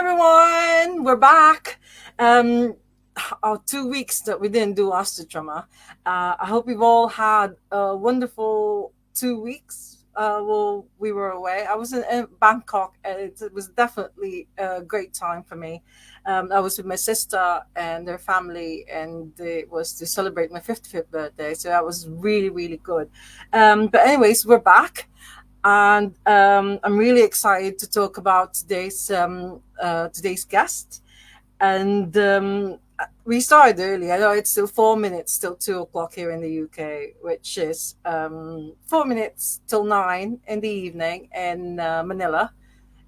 everyone, we're back. Our 2 weeks that we didn't do Asta Drama. I hope you've all had a wonderful 2 weeks. Well, we were away. I was in Bangkok, and it was definitely a great time for me. I was with my sister and their family, and it was to celebrate my 55th birthday. So that was really, really good. But anyways, we're back. And I'm really excited to talk about today's guest. And we started early. I know it's still 4 minutes till 2 o'clock here in the UK, which is 4 minutes till 9 in the evening in Manila.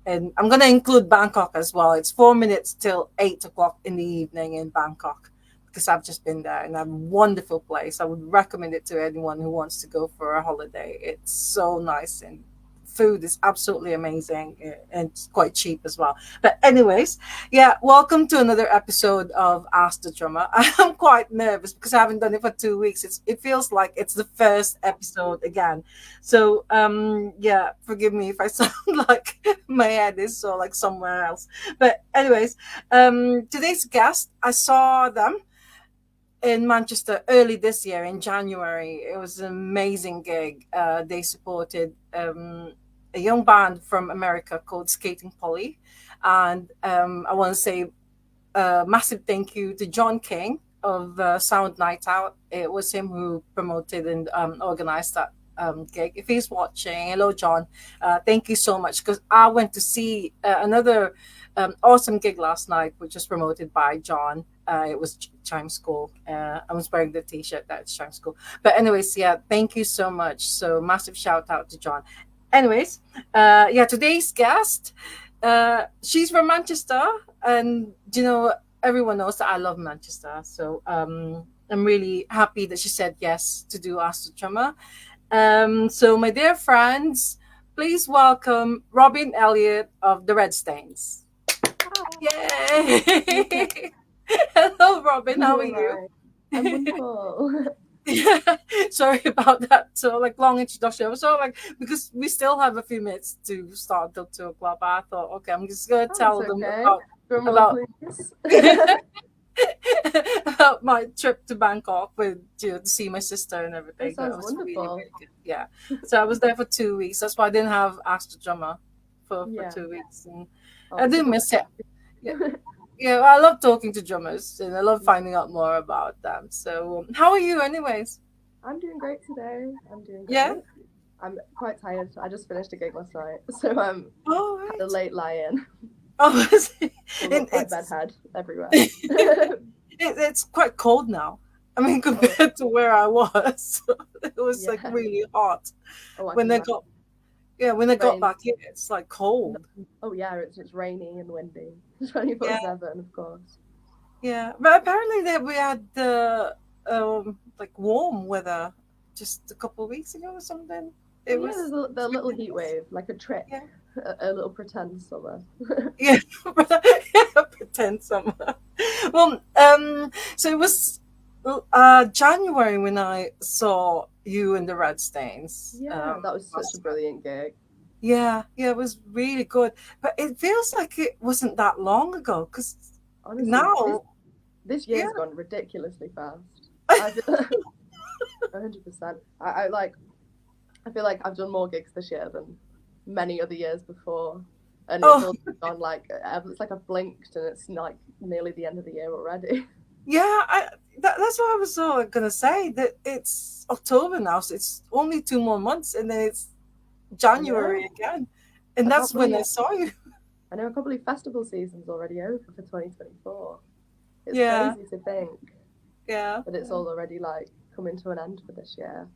And I'm going to include Bangkok as well. It's 4 minutes till 8 o'clock in the evening in Bangkok because I've just been there and a wonderful place. I would recommend it to anyone who wants to go for a holiday. It's so nice and food is absolutely amazing and it's quite cheap as well. But anyways, yeah, welcome to another episode of Ask the Drummer. I'm quite nervous because I haven't done it for 2 weeks. It feels like it's the first episode again. So yeah, forgive me if I sound like my head is so like somewhere else. But anyways, today's guest, I saw them in Manchester early this year in January. It was an amazing gig. They supported a young band from America called Skating Polly. And I want to say a massive thank you to John King of Sound Night Out. It was him who promoted and organized that gig. If he's watching, hello, John. Thank you so much because I went to see another awesome gig last night, which was promoted by John. It was Chime School. I was wearing the T-shirt that's Chime School. But anyways, yeah, thank you so much. So massive shout out to John. Anyways, yeah, today's guest, she's from Manchester, and everyone knows that I love Manchester. So I'm really happy that she said yes to do Ask the Drummer. So my dear friends, please welcome Robyn Elliott of the Red Stains. Yay! Hello, Robyn. How are you? I'm wonderful. Yeah, sorry about that. So long introduction. I was so because we still have a few minutes to start till 2 o'clock. But I thought, okay, I'm just gonna tell them about about my trip to Bangkok with to see my sister and everything. That sounds wonderful. Really, really good. Yeah. So I was there for 2 weeks. That's why I didn't have Ask the Drummer for 2 weeks. And I didn't miss it. Yeah. Yeah, I love talking to drummers and I love finding out more about them. So, how are you, anyways? I'm doing great today. I'm doing great. Yeah. I'm quite tired. I just finished a gig last night, so I'm right. a late lie-in. Oh, it's bedhead everywhere. It's quite cold now. I mean, compared to where I was, it was really hot when they got. Yeah, when they got back here, it's like cold. Oh yeah, it's rainy and windy, 24/7, of course. Yeah, but apparently we had the warm weather just a couple of weeks ago or something. It was the little heat wave, like a trick, a little pretend summer. Yeah, pretend summer. Well, so it was January when I saw you in the Red Stains. Yeah, that was such a brilliant gig. Yeah, it was really good. But it feels like it wasn't that long ago because now this year's gone ridiculously fast. 100%. I feel like I've done more gigs this year than many other years before, and it's all gone it's like I've blinked and it's like nearly the end of the year already. Yeah, that's what I was gonna say, that it's October now, so it's only 2 more months, and then it's January again, and that's when I saw you. I know, I can't believe festival season's already over for 2024. It's crazy to think. Yeah, but it's all already coming to an end for this year.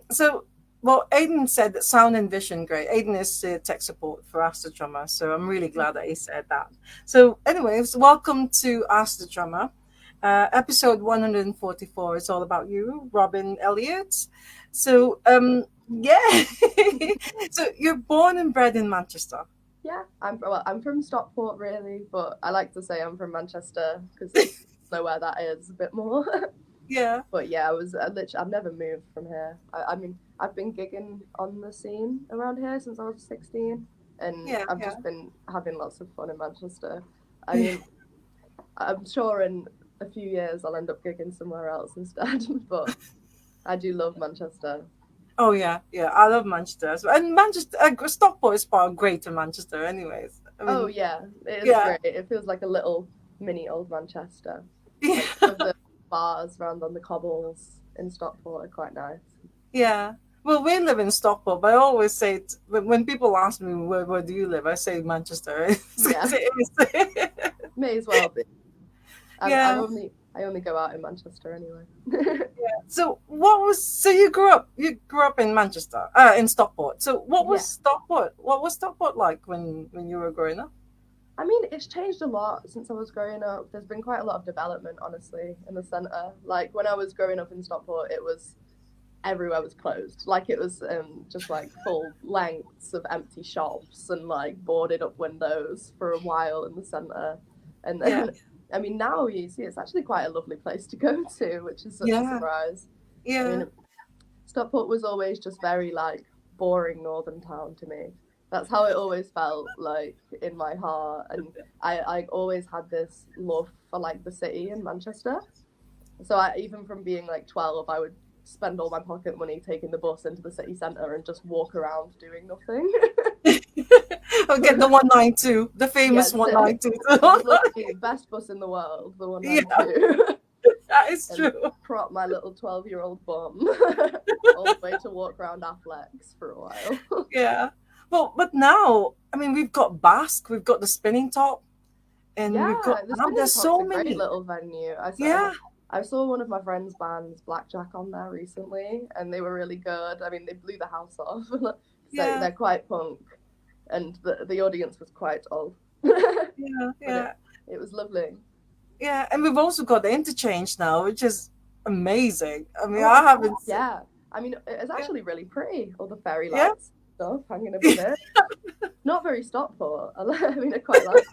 So, well, Aiden said that sound and vision great. Aiden is tech support for Ask the Drummer, so I'm really glad that he said that. So anyways, welcome to Ask the Drummer. Episode 144 is all about you, Robyn Elliott. So so you're born and bred in Manchester. Yeah, I'm from Stockport really, but I like to say I'm from Manchester because I know where that is a bit more. Yeah. But yeah, I've never moved from here. I mean, I've been gigging on the scene around here since I was 16. and Yeah, I've yeah. just been having lots of fun in Manchester. I mean, I'm sure in a few years I'll end up gigging somewhere else instead, but I do love Manchester. Oh yeah, yeah. I love Manchester as well. And Manchester, Stockport is part of Greater Manchester, anyways. I Oh mean, yeah, it is yeah, great. It feels like a little mini old Manchester. Like some of yeah, the bars around on the cobbles in Stockport are quite nice. yeah. Well, we live in Stockport, but I always say when people ask me where do you live, I say Manchester. It's 'cause Yeah, it is. may as well be. Yeah. I only go out in Manchester anyway. So you grew up in Manchester, in Stockport. So Yeah. What was Stockport like when you were growing up? I mean, it's changed a lot since I was growing up. There's been quite a lot of development, honestly, in the centre. Like when I was growing up in Stockport, it was everywhere was closed. Like it was just like full lengths of empty shops and like boarded up windows for a while in the centre. And Yeah, then, I mean, now you see it's actually quite a lovely place to go to, which is such a yeah, surprise. I yeah. mean, Stockport was always just very like boring northern town to me. That's how it always felt like in my heart. And I always had this love for like the city in Manchester. So even from being like 12, I would spend all my pocket money taking the bus into the city centre and just walk around doing nothing. I'll get the 192, the famous Yes, it 192. was literally the best bus in the world, the Yeah, 192, that is and true. prop my little 12-year-old bum all the way to walk around Affleck's for a while. Yeah. Well, but now, I mean, we've got Basque, we've got the spinning top, and we've got Yeah, the now Spinning there's Top's so a great many. little venue. Yeah, I saw one of my friends' bands, Blackjack, on there recently, and they were really good. I mean, they blew the house off. yeah, They're quite punk, and the audience was quite old, but yeah, yeah, it was lovely. yeah. And we've also got the interchange now, which is amazing. I mean, Oh, I haven't. yeah. I mean, it's Yeah, actually really pretty. All the fairy yeah. lights stuff hanging above it. Not very Stockport. I mean, I quite like.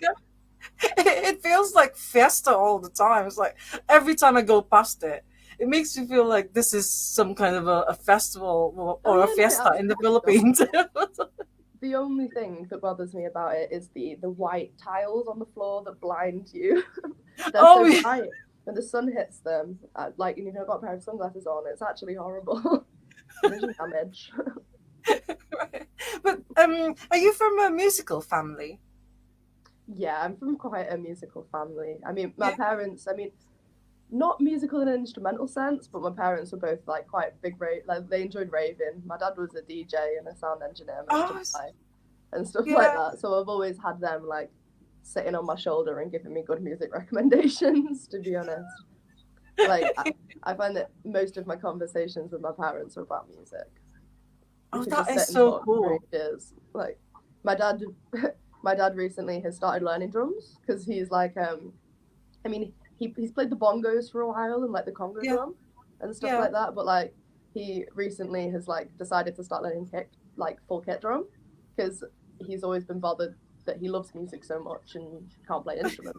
It feels like fiesta all the time. It's like every time I go past it, it makes me feel like this is some kind of a festival Oh or a yeah, no, it fiesta in the absolutely does. Philippines. The only thing that bothers me about it is the white tiles on the floor that blind you. They're Oh so yeah. bright when the sun hits them. Like you know, got a pair of sunglasses on. It's actually horrible. Vision damage. Right. But are you from a musical family? Yeah, I'm from quite a musical family. I mean, my Yeah. parents. I mean, not musical in an instrumental sense, but my parents were both like quite big like they enjoyed raving. My dad was a DJ and a sound engineer most of Oh, the time and stuff like yeah. that. So I've always had them like sitting on my shoulder and giving me good music recommendations, to be honest. Like I find that most of my conversations with my parents are about music. We Oh, could that just is sit and so talk for cool. ages. Like my dad my dad recently has started learning drums because he's like I mean, he's played the bongos for a while and like the Congo Yeah, drum and stuff yeah. like that. But like he recently has like decided to start learning kick, like full kit drum, because he's always been bothered that he loves music so much and can't play instruments.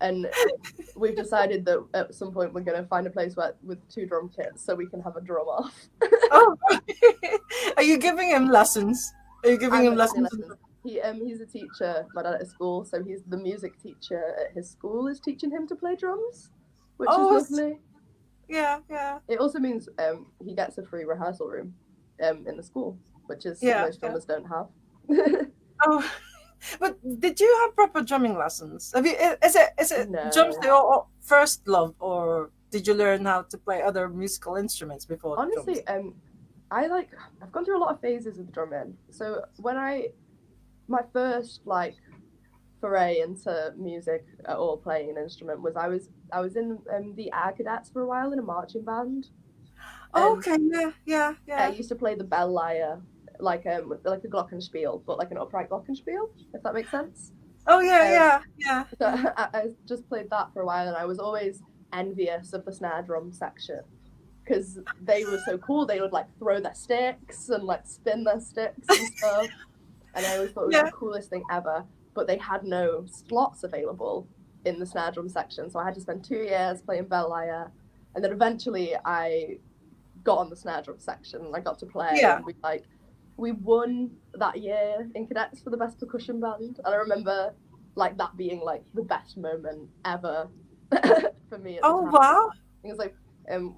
And we've decided that at some point we're going to find a place with two drum kits so we can have a drum off. Oh, are you giving him lessons? Are you giving I'm him not giving lessons? lessons. He's a teacher, my dad at a school, so he's the music teacher at his school is teaching him to play drums, which is Oh, lovely. yeah, yeah, It also means he gets a free rehearsal room in the school, which is yeah, most yeah. drummers don't have. Oh, but did you have proper drumming lessons? Have you? Is it drums No, your first love, or did you learn how to play other musical instruments before drums? honestly, I've gone through a lot of phases with drumming. So when I my first like foray into music at all, playing an instrument, was I was in the Air Cadets for a while in a marching band, and Okay, yeah, yeah, I yeah. used to play the bell lyre like a glockenspiel, but like an upright glockenspiel, if that makes sense. Oh, yeah, Um, yeah, yeah, so yeah. I just played that for a while, and I was always envious of the snare drum section because they were so cool. They would like throw their sticks and like spin their sticks and stuff, and I always thought it was the Yeah. coolest thing ever. But they had no slots available in the snare drum section, so I had to spend 2 years playing bell lyre, and then eventually I got on the snare drum section and I got to play, Yeah. and we like we won that year in cadets for the best percussion band, and I remember like that being like the best moment ever for me at the Oh time. wow. It was like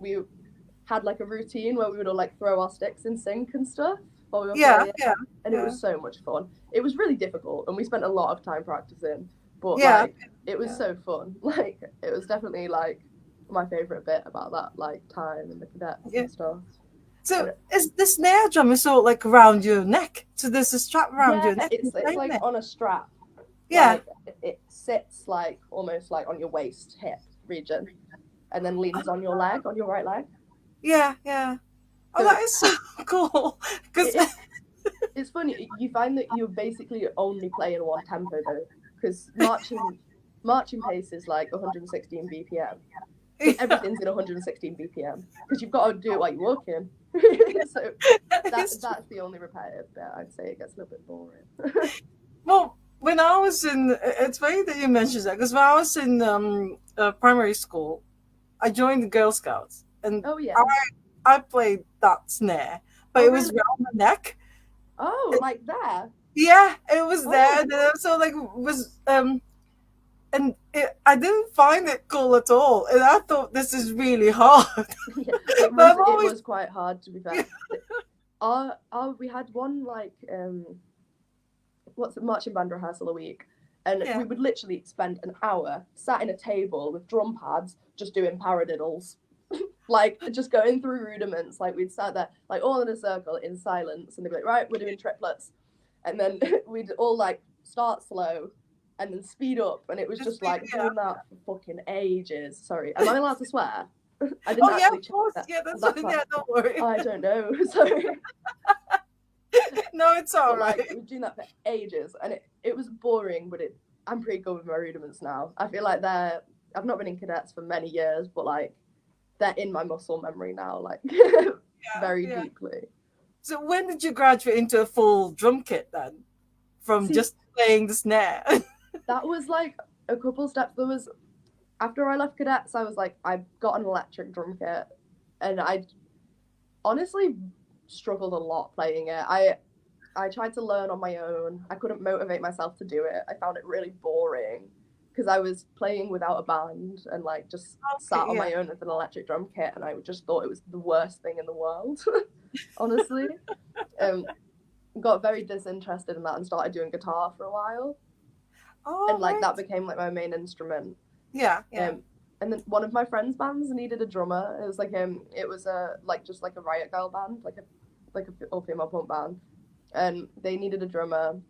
we had like a routine where we would all like throw our sticks in sync and stuff while we were Yeah, playing, yeah, and it yeah, was so much fun. It was really difficult, and we spent a lot of time practicing, but yeah, like it was yeah, so fun. Like it was definitely like my favorite bit about that like time in the cadets yeah. and stuff. So And is the snare drum is sort of like around your neck? So there's a strap around yeah, your neck. it's Right like there. on a strap, Yeah. like it sits like almost like on your waist hip region, and then leans on your leg, on your right leg. Yeah, yeah. Oh, So that is so cool. Because it, it's funny. You find that you basically only play in one tempo though, because marching pace is like 116 BPM, because yeah, everything's in 116 BPM. Because you've got to do it while you're walking. So it's that's the only repetitive bit. I'd say it gets a little bit boring. well. When I was in, it's funny that you mentioned that because when I was in primary school, I joined the Girl Scouts, and Oh I yeah. I played that snare, but Oh it was really? around my neck. Oh, like there. Yeah, it was there, Oh and then it also like was and I didn't find it cool at all, and I thought this is really hard. yeah. But I've It always was quite hard to be fair. yeah, Our we had one like what's it, marching band rehearsal a week, and yeah. we would literally spend an hour sat in a table with drum pads just doing paradiddles, like just going through rudiments. Like we'd sat there like all in a circle in silence, and they'd be like, right, we're doing triplets, and then we'd all like start slow and then speed up, and it was Just just be, like yeah. doing that for fucking ages. Sorry, am I allowed to swear? I didn't Oh yeah, actually of check course. that. Yeah, Was that's that fine. fine? Yeah, don't worry. I don't know. Sorry. No, it's all But like right. we were doing that for ages, and it was boring. But I'm pretty good with my rudiments now. I feel like I've not been in cadets for many years, but like they're in my muscle memory now, like Yeah, very yeah. deeply. So when did you graduate into a full drum kit then, from See, just playing the snare? that was like a couple steps. There was after I left cadets, I was like, I got an electric drum kit, and I honestly struggled a lot playing it. I tried to learn on my own. I couldn't motivate myself to do it. I found it really boring because I was playing without a band and like just sat Okay, on yeah. my own with an electric drum kit, and I just thought it was the worst thing in the world. Honestly, um, got very disinterested in that and started doing guitar for a while, and All like right. that became like my main instrument. Yeah, yeah. Um, and then one of my friends' bands needed a drummer. It was like it was a like just like a riot girl band, like a all female punk band, and they needed a drummer.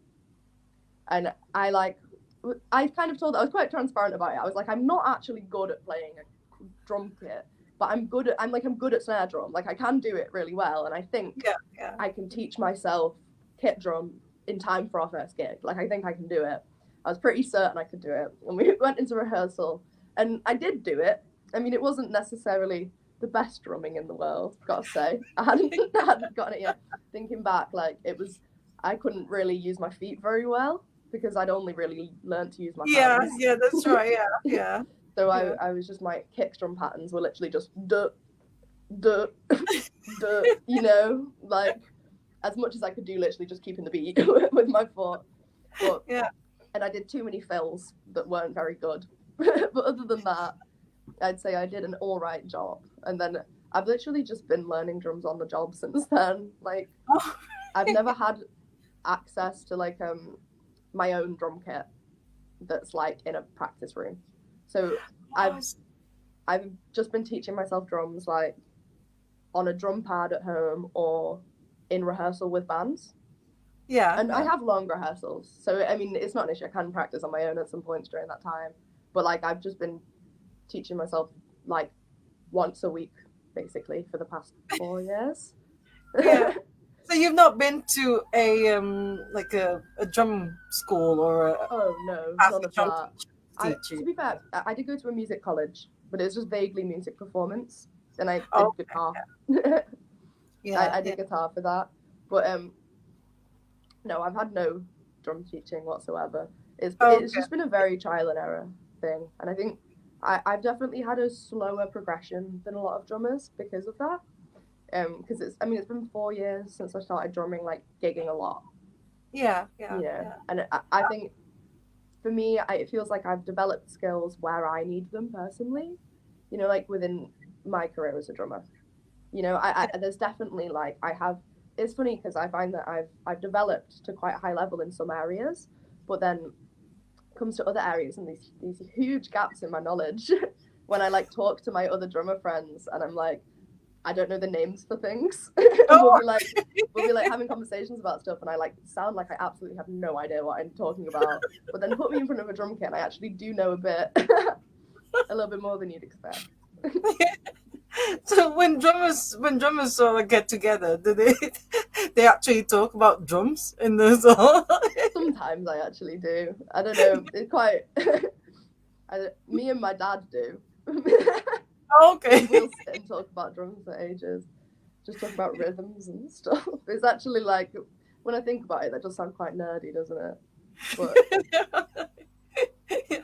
And I kind of I was quite transparent about it. I was like, I'm not actually good at playing a drum kit, but I'm good at snare drum. Like I can do it really well, and I think Yeah, yeah. I can teach myself kit drum in time for our first gig. Like I think I can do it. I was pretty certain I could do it, and we went into rehearsal, and I did do it. I mean, it wasn't necessarily the best drumming in the world, gotta say. I hadn't gotten it yet. Thinking back, like it was, I couldn't really use my feet very well because I'd only really learned to use my Yeah, hands. yeah, that's right. Yeah, yeah, So yeah. I was just my kick drum patterns were literally just duh, duh, duh, like as much as I could do, literally just keeping the beat with my foot. But Yeah. and I did too many fills that weren't very good. But other than that, I'd say I did an all right job. And then I've literally just been learning drums on the job since then. Like Oh, I've never had access to like my own drum kit that's like in a practice room. So I've wow. I've just been teaching myself drums like on a drum pad at home or in rehearsal with bands. Yeah, And I yeah. have long rehearsals, so I mean it's not an issue. I can practice on my own at some points during that time. But like I've just been teaching myself like once a week basically for the past 4 years. Yeah. So you've not been to a like a drum school or a Oh no, none classic of drum that. teacher To teach be you? fair, I did go to a music college, but it was just vaguely music performance, and I Oh, did guitar. yeah, I yeah. did guitar for that, but no, I've had no drum teaching whatsoever. It's Okay. just been a very trial and error thing, and I think I've definitely had a slower progression than a lot of drummers because of that. Because it's been 4 years since I started drumming, like gigging a lot, Yeah, yeah, you know. yeah. And I think for me, it feels like I've developed skills where I need them personally, you know, like within my career as a drummer. You know, there's definitely like I have. It's funny because I find that I've developed to quite a high level in some areas, but then comes to other areas and these huge gaps in my knowledge when I like talk to my other drummer friends and I'm like, I don't know the names for things. And Oh, we'll be like having conversations about stuff and I like sound like I absolutely have no idea what I'm talking about. But then put me in front of a drum kit and I actually do know a bit a little bit more than you'd expect. so when drummers sort of get together, do they they actually talk about drums in the song? Sometimes I actually do. I don't know. It's quite me and my dad do. Okay. We'll sit and talk about drums for ages, just talk about rhythms and stuff. It's actually like when I think about it, that does sound quite nerdy, doesn't it? But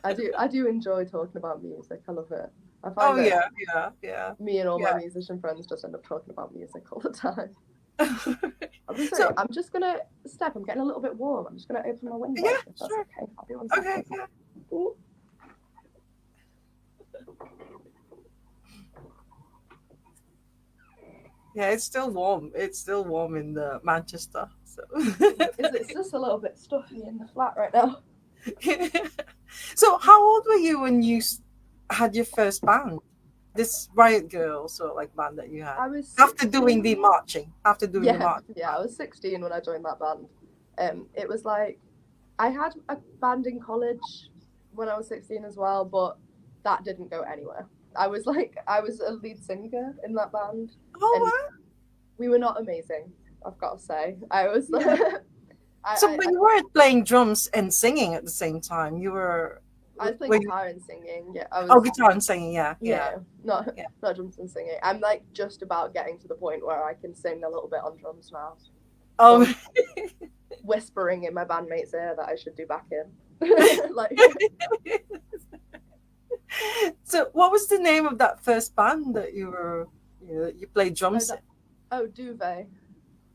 I do enjoy talking about music. I love it. I Oh find that yeah, yeah, yeah, me and all my yeah. musician friends just end up talking about music all the time. I'm just So sorry. I'm just gonna step. I'm getting a little bit warm. I'm just gonna open my window yeah, if that's sure. okay. I'll be 1 second. Okay, yeah. Ooh. Yeah, it's still warm. It's still warm in Manchester. So It's just a little bit stuffy in the flat right now. so how old were you when you had your first band? This Riot Girl sort of like band that you had I was after doing the 16. marching. After doing the Yeah, marching. yeah. I was 16 when I joined that band. It was like I had a band in college when I was 16 as well, but that didn't go anywhere. I was a lead singer in that band, and Oh we were not amazing. I've got to say, I was. wow. Yeah. So, but I you weren't playing drums and singing at the same time. You were, I was playing were you, guitar and singing. Yeah, I oh, was. guitar and singing. Yeah, yeah, Yeah, not yeah. not drums and singing. I'm like just about getting to the point where I can sing a little bit on drums now. So Oh, I'm whispering in my bandmate's ear that I should do backing. Like, so what was the name of that first band that you played oh drums in? that duvet,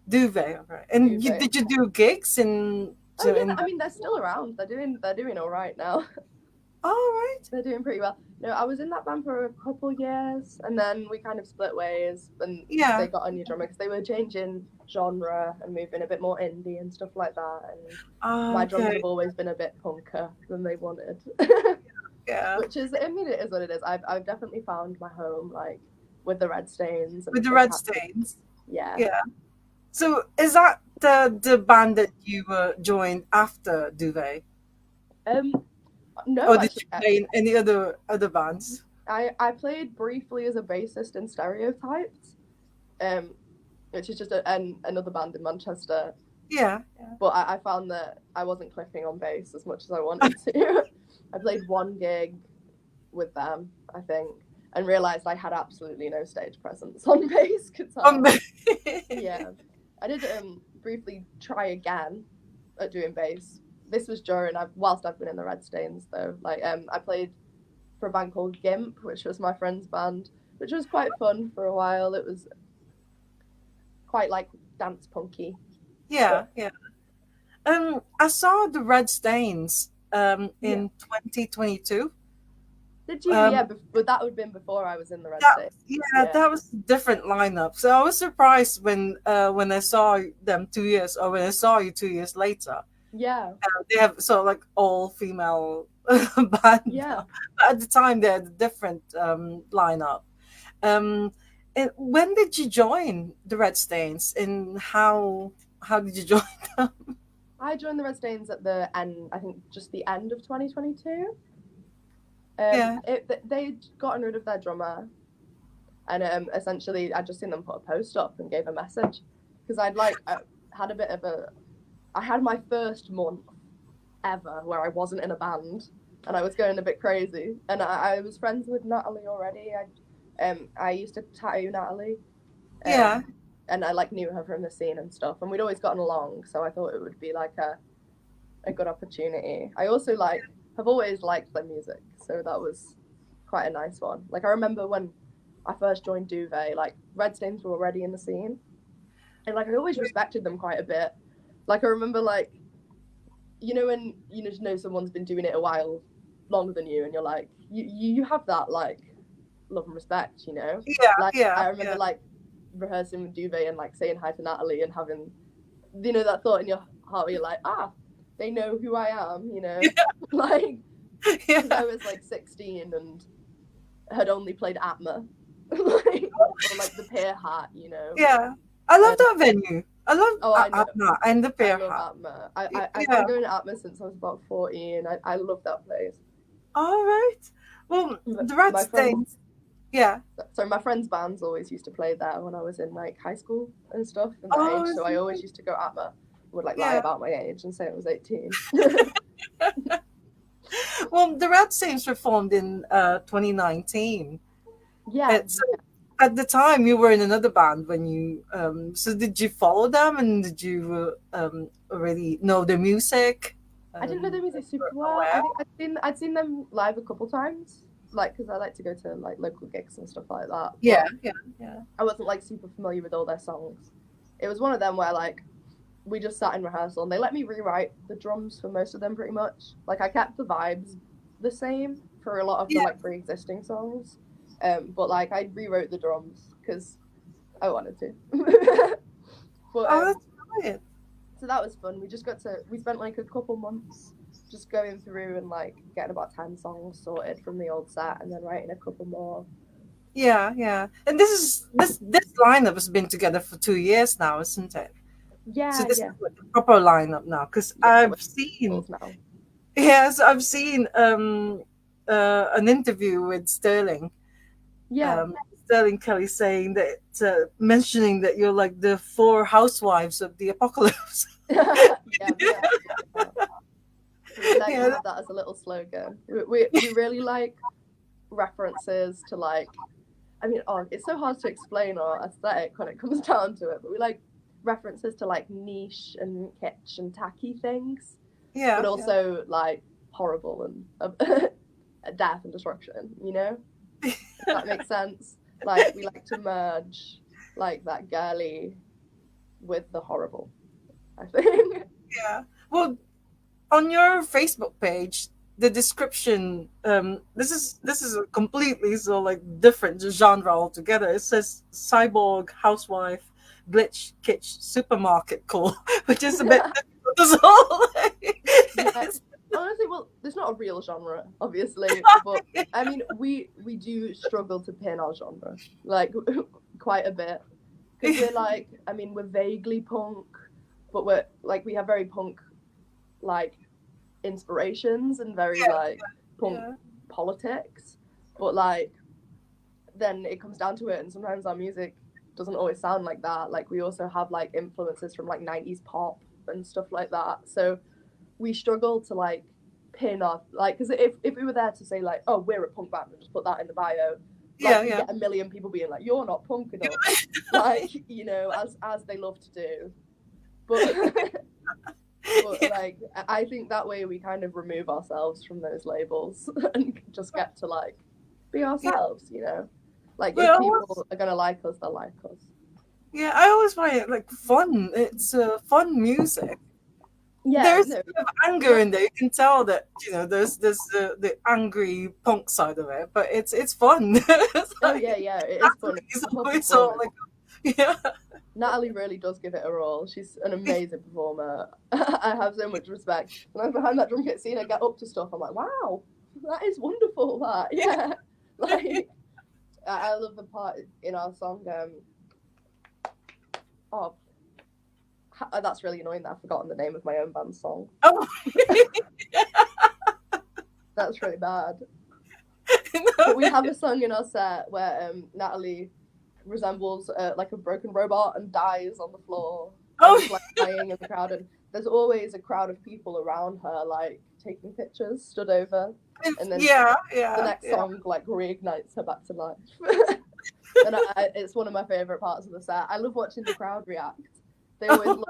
Duvet, right? And duvet. did you do gigs in Oh yeah, in I the? mean they're still around. They're doing all right now. All right. They're doing pretty well. No, I was in that band for a couple years, and then we kind of split ways, and they Yeah. got a new drummer because they were changing genre and moving a bit more indie and stuff like that. And my drums Okay. have always been a bit punker than they wanted, Yeah. which is, I mean, it is what it is. I've definitely found my home, like with the Red Stains, With and the they've Red had, Stains. yeah. Yeah. So is that the band that you joined after Duvet, Um, no, or did actually, you play in any other bands? I played briefly as a bassist in Stereotypes, um, which is just another band in Manchester. Yeah. But I found that I wasn't clicking on bass as much as I wanted to. I played one gig with them, I think, and realised I had absolutely no stage presence on bass guitar. Um, Yeah, I did briefly try again at doing bass. This was whilst I've been in the Red Stains though. Like I played for a band called Gimp, which was my friend's band, which was quite fun for a while. It was quite like dance punky, yeah, but yeah. I saw the Red Stains yeah. in 2022. Did you? Um, Yeah, but that would have been before I was in the Red that State. yeah, Yeah, that was a different lineup. So I was surprised when I saw them 2 years, or when I saw you 2 years later. yeah, They have sort of like all female band yeah. now. But at the time, they had a different lineup. Um, and when did you join the Red Stains, and how did you join them? I joined the Red Stains at the end. I think just the end of 2022. Yeah, They'd gotten rid of their drummer, and essentially I'd just seen them put a post up and gave a message because I had a bit of a I had my first month ever where I wasn't in a band and I was going a bit crazy, and I was friends with Natalie already. I used to tattoo Natalie, yeah, and I like knew her from the scene and stuff, and we'd always gotten along, so I thought it would be like a good opportunity. I also have always liked their music, so that was quite a nice one. Like I remember when I first joined Duvet, like Red Stains were already in the scene, and like I always respected them quite a bit. Like I remember, like when you just know someone's been doing it a while longer than you, and you're like you have that like love and respect, Yeah, like yeah, I remember yeah, like rehearsing with Duvet and like saying hi to Natalie and having that thought in your heart where you're like, they know who I am, like because yeah, I was like 16 and had only played Atma, like, or like the Pear Hat, yeah. I love and that venue. I love oh, I know. Atma and the I Bear love Hat. Atma. I've Yeah. been going to Atma since I was about 14. I love that place. All right. Well, the Red My friends, Stains. Yeah. so my friends' bands always used to play there when I was in like high school and stuff and that Oh, age. I So I see. always used to go Atma. Would like lie Yeah. about my age and say I was 18. Well, the Red Stains were formed in 2019. Yeah, So at the time, you were in another band when you. So did you follow them, and did you already know their music? I didn't know And their music super were well. aware? I think I'd seen them live a couple times, like because I like to go to like local gigs and stuff like that. Yeah, But yeah, yeah. I wasn't like super familiar with all their songs. It was one of them where like we just sat in rehearsal and they let me rewrite the drums for most of them pretty much. Like I kept the vibes the same for a lot of the Yeah. like pre-existing songs, but like I rewrote the drums because I wanted to. But Oh, that's brilliant. so that was fun. We spent like a couple months just going through and like getting about 10 songs sorted from the old set and then writing a couple more. Yeah, yeah. And this lineup has been together for 2 years now, isn't it? So Yeah, this is yeah, like the proper lineup now. Because yeah. We're I've seen, couples now. yes, I've seen an interview with Sterling, Yeah. um, Sterling Kelly saying that mentioning that you're like the four housewives of the apocalypse. Yeah, yeah. We like to Yeah, have that as a little slogan. We really like references to like, I mean, it's so hard to explain our aesthetic when it comes down to it, but we like references to like niche and kitsch and tacky things, but yeah, yeah. also like horrible and death and destruction, if that makes sense. Like we like to merge like that girly with the horrible, I think. Yeah. Well, on your Facebook page, the description, this is a completely so like different genre altogether. It says cyborg housewife glitch kitsch supermarket call, which is a bit difficult as well. Yeah, honestly, well, there's not a real genre, obviously, but I mean, we do struggle to pin our genre like quite a bit because we're like, I mean, we're vaguely punk, but we're like we have very punk like inspirations and very like punk Yeah, politics, but like then it comes down to it, and sometimes our music doesn't always sound like that. Like we also have like influences from like 90s pop and stuff like that, so we struggle to like pin off like because if we were there to say like, oh, we're a punk band and just put that in the bio, like yeah, we yeah, get a million people being like, you're not punk enough, like as they love to do, but but yeah, like I think that way we kind of remove ourselves from those labels and just get to like be yeah. ourselves, like But I if always, people are gonna like us, they'll like us. yeah, I always find it like fun. It's fun music. Yeah, There's a no, bit of anger in there. You can tell that there's the angry punk side of it, but it's fun. It's oh like yeah, yeah, it is fun. Natalie is It's a whole always all performance. like, yeah, Natalie really does give it a roll. She's an amazing performer. I have so much respect. When I'm behind that drum kit scene, I get up to stuff. I'm like, wow, that is wonderful. That, yeah, like I love the part in our song. Oh, that's really annoying that I've forgotten the name of my own band's song. oh, That's really bad. no, But we have a song in our set where Natalie resembles like a broken robot and dies on the floor and oh, is like dying in the crowd, and there's always a crowd of people around her like taking pictures stood over, and then yeah, the yeah, next yeah. song like reignites her back to life. And it's one of my favorite parts of the set. I love watching the crowd react. They always look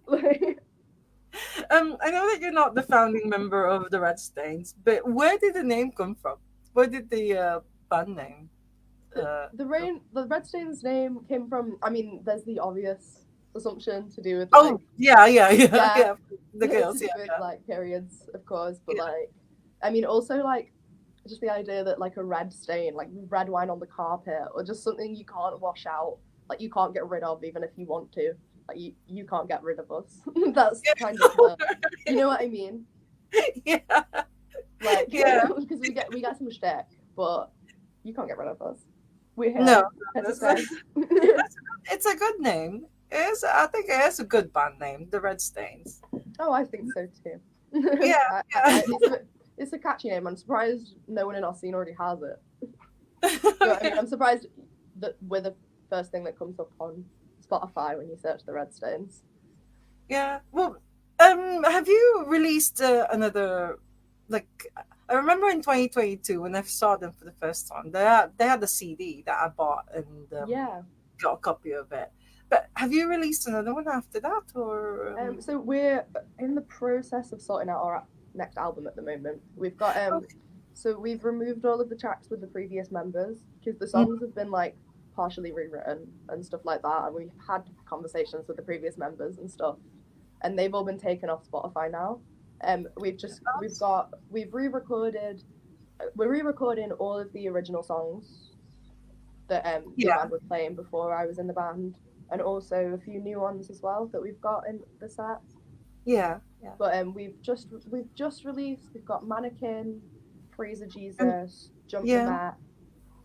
like, I know that you're not the founding member of the Red Stains, but where did the name come from? Where did the band name The Red Stains name came from. I mean, there's the obvious assumption to do with like Oh yeah, yeah, yeah, yeah, yeah. The to girls, do yeah, with yeah, like periods, of course, but yeah. like, I mean, also like just the idea that like a red stain, like red wine on the carpet, or just something you can't wash out, like you can't get rid of even if you want to, like you can't get rid of us. That's kind of the, you know what I mean? Yeah, Like, yeah. because we get some shtick, but you can't get rid of us. We're No, here, here to that's, stay. it's a good name. I think it is a good band name, the Red Stains. Oh, I think so too. Yeah, yeah. It's a catchy name. I'm surprised no one in our scene already has it. You know what I mean? I'm surprised that we're the first thing that comes up on Spotify when you search the Red Stones. Yeah. Well, have you released another like? I remember in 2022 when I saw them for the first time. They had the CD that I bought and Yeah. got a copy of it. But have you released another one after that, or? So we're in the process of sorting out our next album at the moment. We've got Okay. so we've removed all of the tracks with the previous members because the Mm, songs have been like partially rewritten and stuff like that, and we've had conversations with the previous members and stuff, and they've all been taken off Spotify now. We've re-recorded. We're re-recording all of the original songs that the yeah, band was playing before I was in the band, and also a few new ones as well that we've got in the set. yeah, yeah. But we've just released. We've got Mannequin, Praise of And Jesus, Jump the yeah, Mat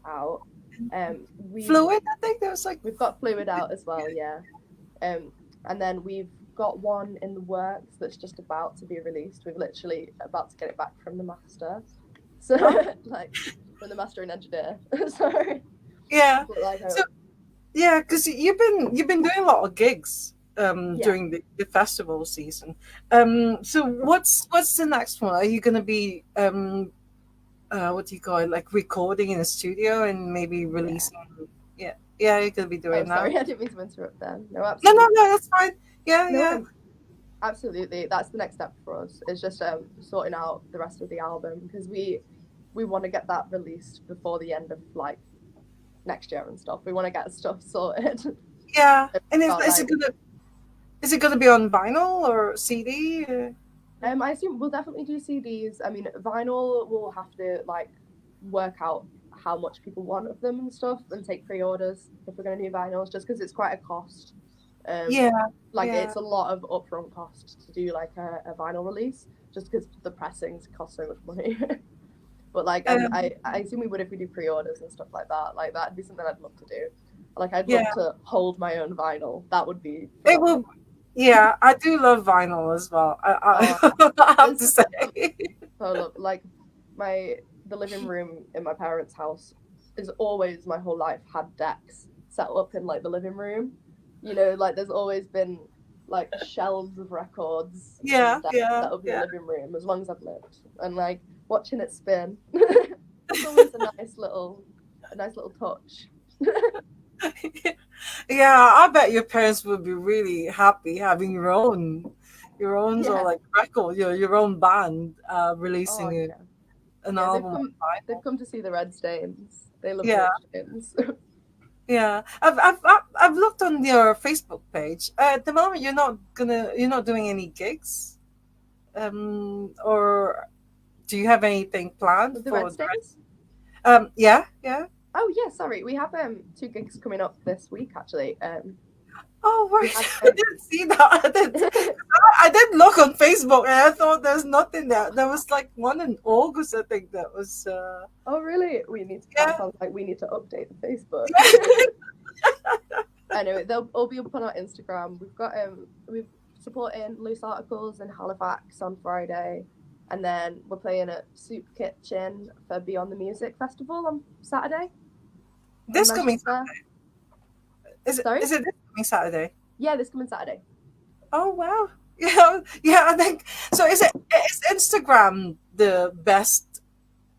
out. Fluid. I think there was like. We've got Fluid out as well, yeah. And then we've got one in the works that's just about to be released. We've literally about to get it back from the master, so Oh, like from the master and engineer. Sorry, yeah. but like So yeah, because you've been doing a lot of gigs yeah. during the festival season. So what's the next one? Are you gonna be what do you call it, like recording in a studio and maybe Yeah. releasing? Yeah, yeah, you're gonna be Oh, doing that. sorry, I didn't mean to interrupt there. No, No, no, absolutely. no, that's fine. Yeah, No, yeah, absolutely. That's the next step for us. It's just sorting out the rest of the album because we want to get that released before the end of like next year and stuff. We want to get stuff sorted. yeah. And is, Got is it like gonna is it gonna be on vinyl or CD? I assume we'll definitely do CDs. I mean, vinyl we'll have to like work out how much people want of them and stuff and take pre-orders if we're going to do vinyls just because it's quite a cost. Um, Yeah, like yeah, it's a lot of upfront cost to do like a vinyl release just because the pressings cost so much money. But like I assume we would if we do pre-orders and stuff like that. Like that'd be something I'd love to do. Like I'd love yeah. to hold my own vinyl. That would be It phenomenal. will. Yeah, I do love vinyl as well. Oh, I have there's to just say. so look like the living room in my parents' house is always my whole life had decks set up in like the living room. You know, like there's always been like shelves of records Yeah, and decks yeah, set up in the yeah. living room as long as I've lived. And like watching it spin. It's always a nice little touch. Yeah, I bet your parents would be really happy having your own sort of Yeah. like record, your own band Oh releasing yeah. an Yeah, album on they've vinyl. come to see the Red Stains. They love the Yeah, Red Stains. yeah. I've looked on your Facebook page. At the moment, you're not doing any gigs, or do you have anything planned The for Red the Stains? rest? Yeah, yeah. Oh yeah, sorry. We have two gigs coming up this week actually. Oh, We right. have I didn't see that. I did look on Facebook and I thought there's nothing there. There was like one in August, I think that was. Oh really? That Yeah. sounds like we need to update the Facebook. Anyway, they'll all be up on our Instagram. We've supporting Loose Articles in Halifax on Friday, and then we're playing at Soup Kitchen for Beyond the Music Festival on Saturday in This coming, Manchester. is it? Sorry? Is it this coming Saturday? Yeah, this coming Saturday. Oh wow. Yeah, yeah. I think so. Is Instagram the best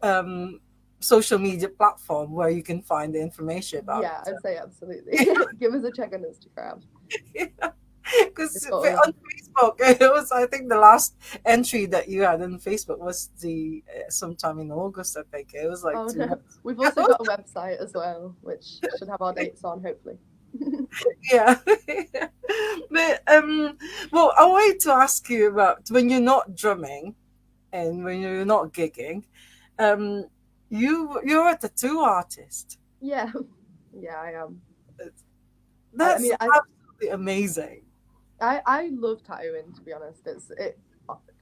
um, social media platform where you can find the information about Yeah, it? I'd say absolutely. Yeah, Give us a check on Instagram. because It's got all of on them. Facebook. It was, I think, the last entry that you had on Facebook was the sometime in August. I think it was like Oh two no, months we've also ago. got a website as well, which should have our dates on, hopefully. Yeah. But well, I wanted to ask you about when you're not drumming and when you're not gigging. Um, you're a tattoo artist. Yeah, yeah, I am. I That's mean, absolutely amazing. I love tattooing. To be honest,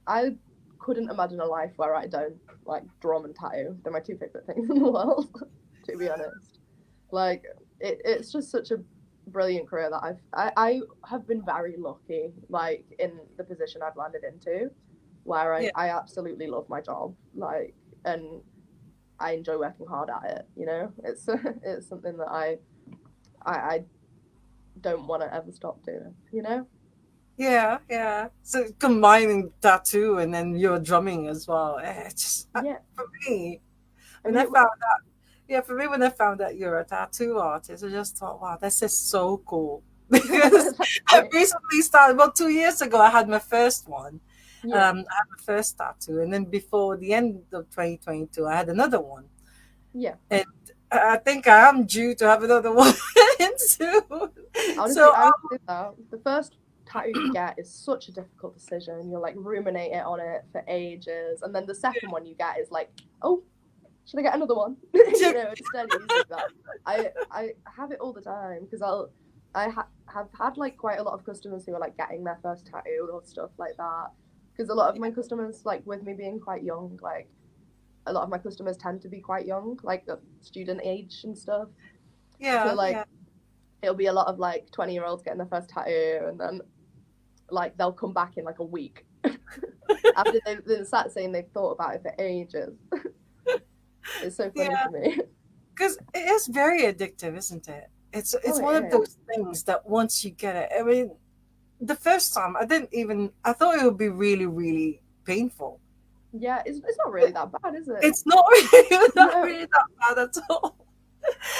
I couldn't imagine a life where I don't like drum and tattoo. They're my two favorite things in the world. To be honest, like it's just such a brilliant career that I have been very lucky, like in the position I've landed into, where Yeah, I absolutely love my job, like, and I enjoy working hard at it. You know, it's it's something that I don't want to ever stop doing. You know. yeah, yeah. So combining tattoo and then your drumming as well. It's just Yeah. for me I when mean, I found out. Yeah, for me when I found out you're a tattoo artist, I just thought, wow, that's just so cool. Because that's I great. recently started. Well, 2 years ago, I had my first one. Yeah. I had my first tattoo, and then before the end of 2022, I had another one. Yeah. And I think I am due to have another one soon. Honestly, So I would say that the first tattoo you get is such a difficult decision. You'll like ruminate it on it for ages, and then the second one you get is like, oh, should I get another one? You know, it's dead easy. That I have it all the time because have had like quite a lot of customers who are like getting their first tattoo or stuff like that. Because a lot of my customers, like with me being quite young, like a lot of my customers tend to be quite young, like student age and stuff. So yeah, like yeah, it'll be a lot of like 20-year-olds getting their first tattoo, and then like they'll come back in like a week after they've sat saying they've thought about it for ages. It's so funny yeah. to me. Because it is very addictive, isn't it? Oh, It's it one of is. those things that once you get it, I mean, the first time I thought it would be really, really painful. Yeah, it's not really that bad, is it? It's not really, not No. really that bad at all.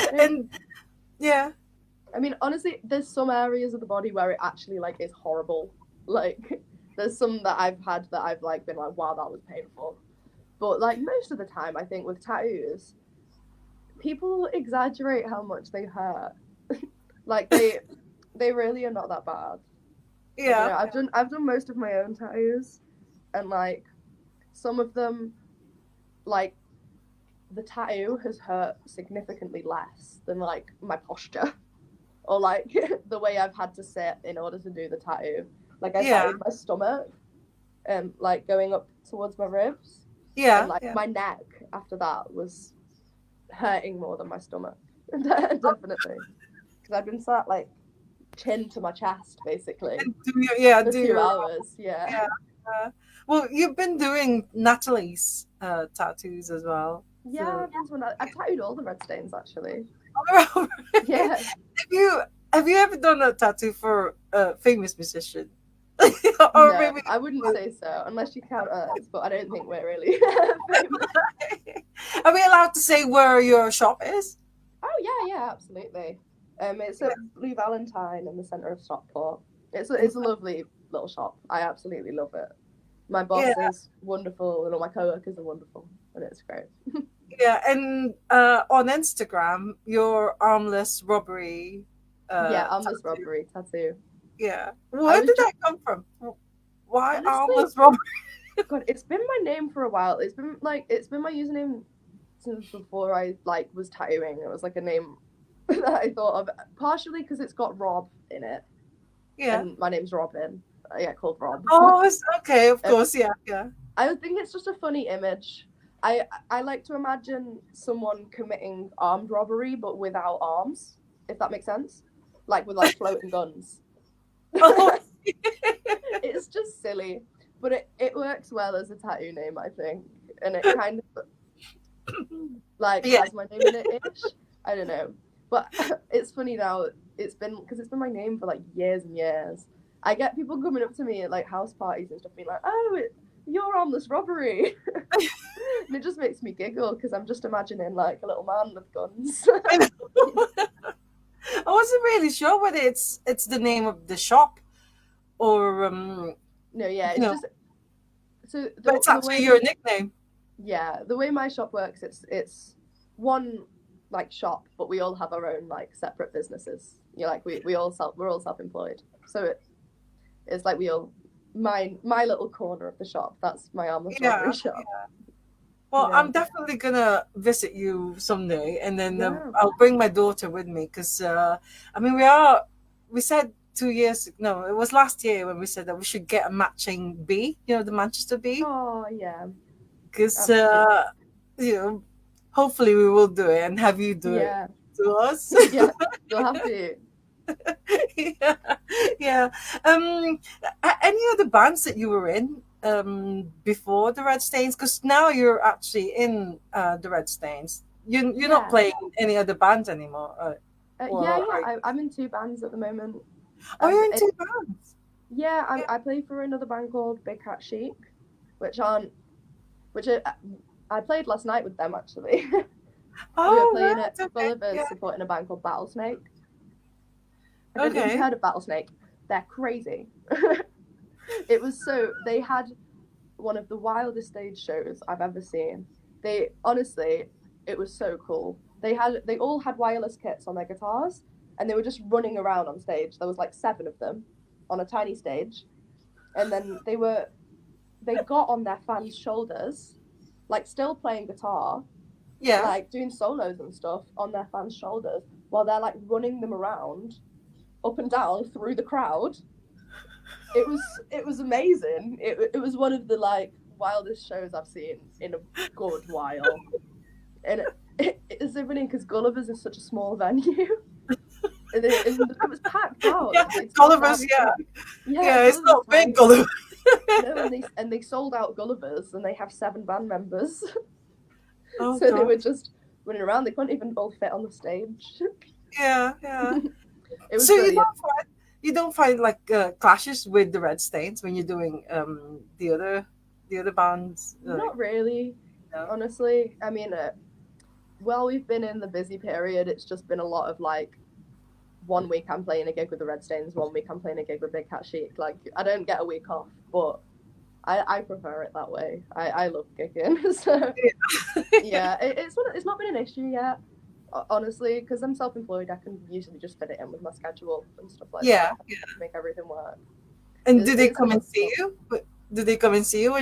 I mean, And yeah, honestly, there's some areas of the body where it actually like is horrible. Like, there's some that I've had that I've like been like, wow, that was painful. But like most of the time, I think with tattoos, people exaggerate how much they hurt. Like they really are not that bad. I don't yeah, know. I've done most of my own tattoos, and like some of them, like the tattoo has hurt significantly less than like my posture or like the way I've had to sit in order to do the tattoo. Like I yeah, tattooed my stomach, like going up towards my ribs, and yeah, like yeah. my neck after that was hurting more than my stomach, definitely, because I've been sat like chin to my chest basically And do your, yeah, for do 2 hours. Yeah. yeah. Well, you've been doing Natalie's tattoos as well. Yeah, So I've been to one. I've tattooed all the red stains actually. have Yeah. you have you ever done a tattoo for a famous musician? Or No, maybe I wouldn't say so unless you count us, but I don't think we're really famous. are we allowed to say where your shop is? Oh yeah, yeah, absolutely. It's at Blue Valentine in the centre of Stockport. It's a lovely little shop. I absolutely love it. My Yeah, boss is wonderful, and all my coworkers are wonderful, and it's great. yeah. And on Instagram, your armless robbery. Yeah, armless Tattoo. robbery tattoo. Yeah. I Where was did just that come from? Why honestly, armless robbery? God, it's been my name for a while. It's been my username since before I like was tattooing. It was like a name that I thought of partially because it's got Rob in it, Yeah. and my name's Robyn. I get called Rob. Oh, it's okay. Of Um, course. Yeah. Yeah. I think it's just a funny image. I like to imagine someone committing armed robbery but without arms, if that makes sense, like with like floating guns. Oh, It's just silly, but it works well as a tattoo name, I think, and it kind of like yeah. has my name in it ish. I don't know, but it's funny now. It's been my name for like years and years. I get people coming up to me at like house parties and stuff, being like, "Oh, you're on this robbery," and it just makes me giggle because I'm just imagining like a little man with guns. I know. I wasn't really sure whether it's the name of the shop or No, yeah, You it's know, just so but it's the actually way your nickname. yeah, the way my shop works, it's one like shop, but we all have our own like separate businesses. You know, like we're all self-employed. So it's like we all my little corner of the shop. That's my almond strawberry Yeah. shop. Well, Yeah. I'm definitely gonna visit you someday, and then Yeah. I'll bring my daughter with me because I mean we said 2 years, no, it was last year when we said that we should get a matching bee, you know, the Manchester bee, Oh yeah. because Absolutely. you know, hopefully we will do it and have you do it Yeah. to us. Yeah. You'll have to. Yeah, yeah. Any other bands that you were in before the Red Stains? Because now you're actually in the Red Stains. You're not Yeah. playing any other bands anymore, Yeah, or yeah. are you? I'm in two bands at the moment. Oh, you're in It, two bands. yeah, Yeah. I play for another band called Big Cat Chic, which aren't which I played last night with them actually. We were Oh, playing right. at Okay. Gulliver's Yeah. supporting a band called Battlesnake. I don't know if you've Okay. heard of Battlesnake. They're crazy. It was so they had one of the wildest stage shows I've ever seen. They honestly, it was so cool. They all had wireless kits on their guitars and they were just running around on stage. There was like seven of them on a tiny stage. And then they got on their fans' shoulders, like still playing guitar, Yeah. like doing solos and stuff on their fans' shoulders while they're like running them around up and down through the crowd. It was amazing. It was one of the like wildest shows I've seen in a good while, and it's so funny because Gulliver's is such a small venue, and it was packed out. Yeah. They'd sold Gulliver's. out. Yeah. Yeah, Yeah. It's Gulliver's not is big, tiny. Gulliver. No, and they sold out Gulliver's, and they have seven band members, Oh so they God. were just running around. They couldn't even all fit on the stage. Yeah. Yeah. It was So brilliant. you don't find like clashes with the Red Stains when you're doing the other bands, Not really, no? honestly. I mean, while we've been in the busy period, it's just been a lot of like 1 week I'm playing a gig with the Red Stains, 1 week I'm playing a gig with Big Cat Chic. Like I don't get a week off, but I prefer it that way. I love gigging, so yeah, it's not been an issue yet, honestly, because I'm self-employed. I can usually just fit it in with my schedule and stuff like that. Yeah. Make everything work. And do they It's a come lot and of see fun. you? Do they come and see you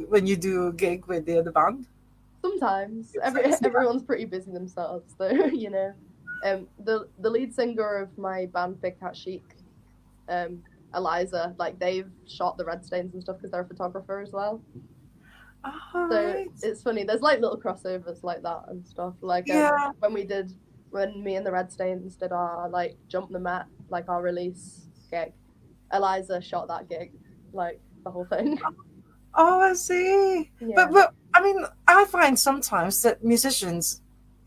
when you do a gig with the other band? Sometimes Sometimes, yeah. everyone's pretty busy themselves, though. You know, the lead singer of my band Big Cat Chic, um, Eliza, like they've shot the Red Stains and stuff because they're a photographer as well. All So right. it's funny. There's like little crossovers like that and stuff. Like Yeah. when me and the Red Stains did our like Jump the Mat, like our release gig, Eliza shot that gig, like the whole thing. Oh, I see. Yeah. But I mean, I find sometimes that musicians,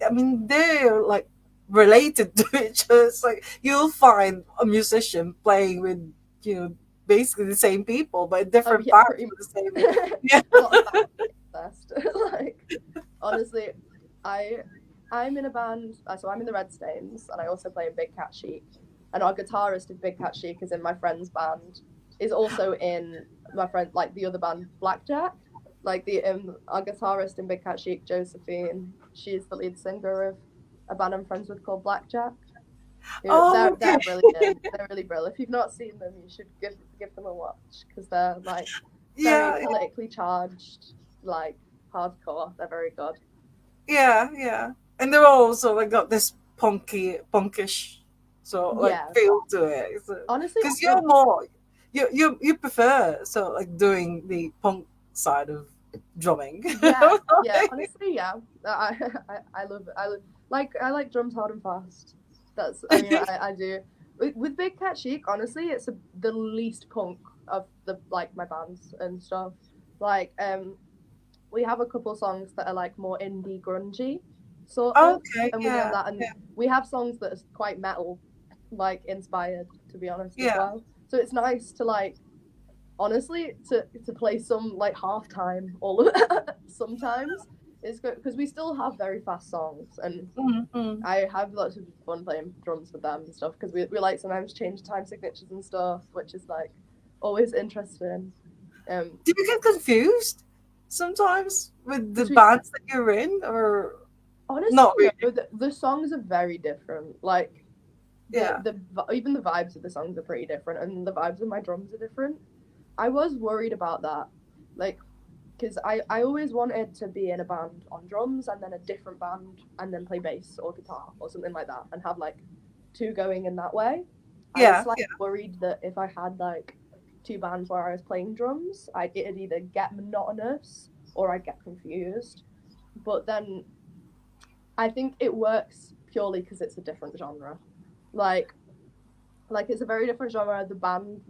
I mean, they're like related to each other. It's like you'll find a musician playing with, you know, basically the same people, but Oh different yeah, parts pretty of the same. much. Yeah. A lot of best. Like honestly, I I'm in a band. So I'm in the Red Stains, and I also play in Big Cat Chic. And our guitarist of Big Cat Chic is in my friend's band. Is also in my friend like the other band Blackjack. Like the our guitarist in Big Cat Chic, Josephine. She's the lead singer of a band I'm friends with called Blackjack. Oh, They're okay. brilliant. They're really brilliant. If you've not seen them, you should give them a watch because they're like very Yeah, politically charged, like hardcore. They're very good. yeah, yeah. And they're also like got this punkish, so like Yeah, feel to it. honestly, Because you're more, you prefer so like doing the punk side of drumming. yeah, yeah. Honestly, yeah. I love it. I like drums hard and fast. I mean I do. With Big Cat Chic, honestly, it's the least punk of the like my bands and stuff. Like we have a couple songs that are like more indie grungy sort of, Okay, and we know yeah, that, and we have songs that are quite metal like inspired, to be honest, as yeah, well. So it's nice to like honestly to play some like halftime all of it sometimes. It's good because we still have very fast songs, and mm-hmm. I have lots of fun playing drums with them and stuff because we like sometimes change time signatures and stuff, which is like always interesting. Do you get confused sometimes with the Between bands that you're in, or honestly, not no, really? the songs are very different. Like Yeah, even the vibes of the songs are pretty different, and the vibes of my drums are different. I was worried about that, like because I always wanted to be in a band on drums and then a different band and then play bass or guitar or something like that and have like two going in that way. I was yeah, slightly yeah, worried that if I had like two bands where I was playing drums, it'd either get monotonous or I'd get confused. But then I think it works purely because it's a different genre. Like like it's a very different genre. The band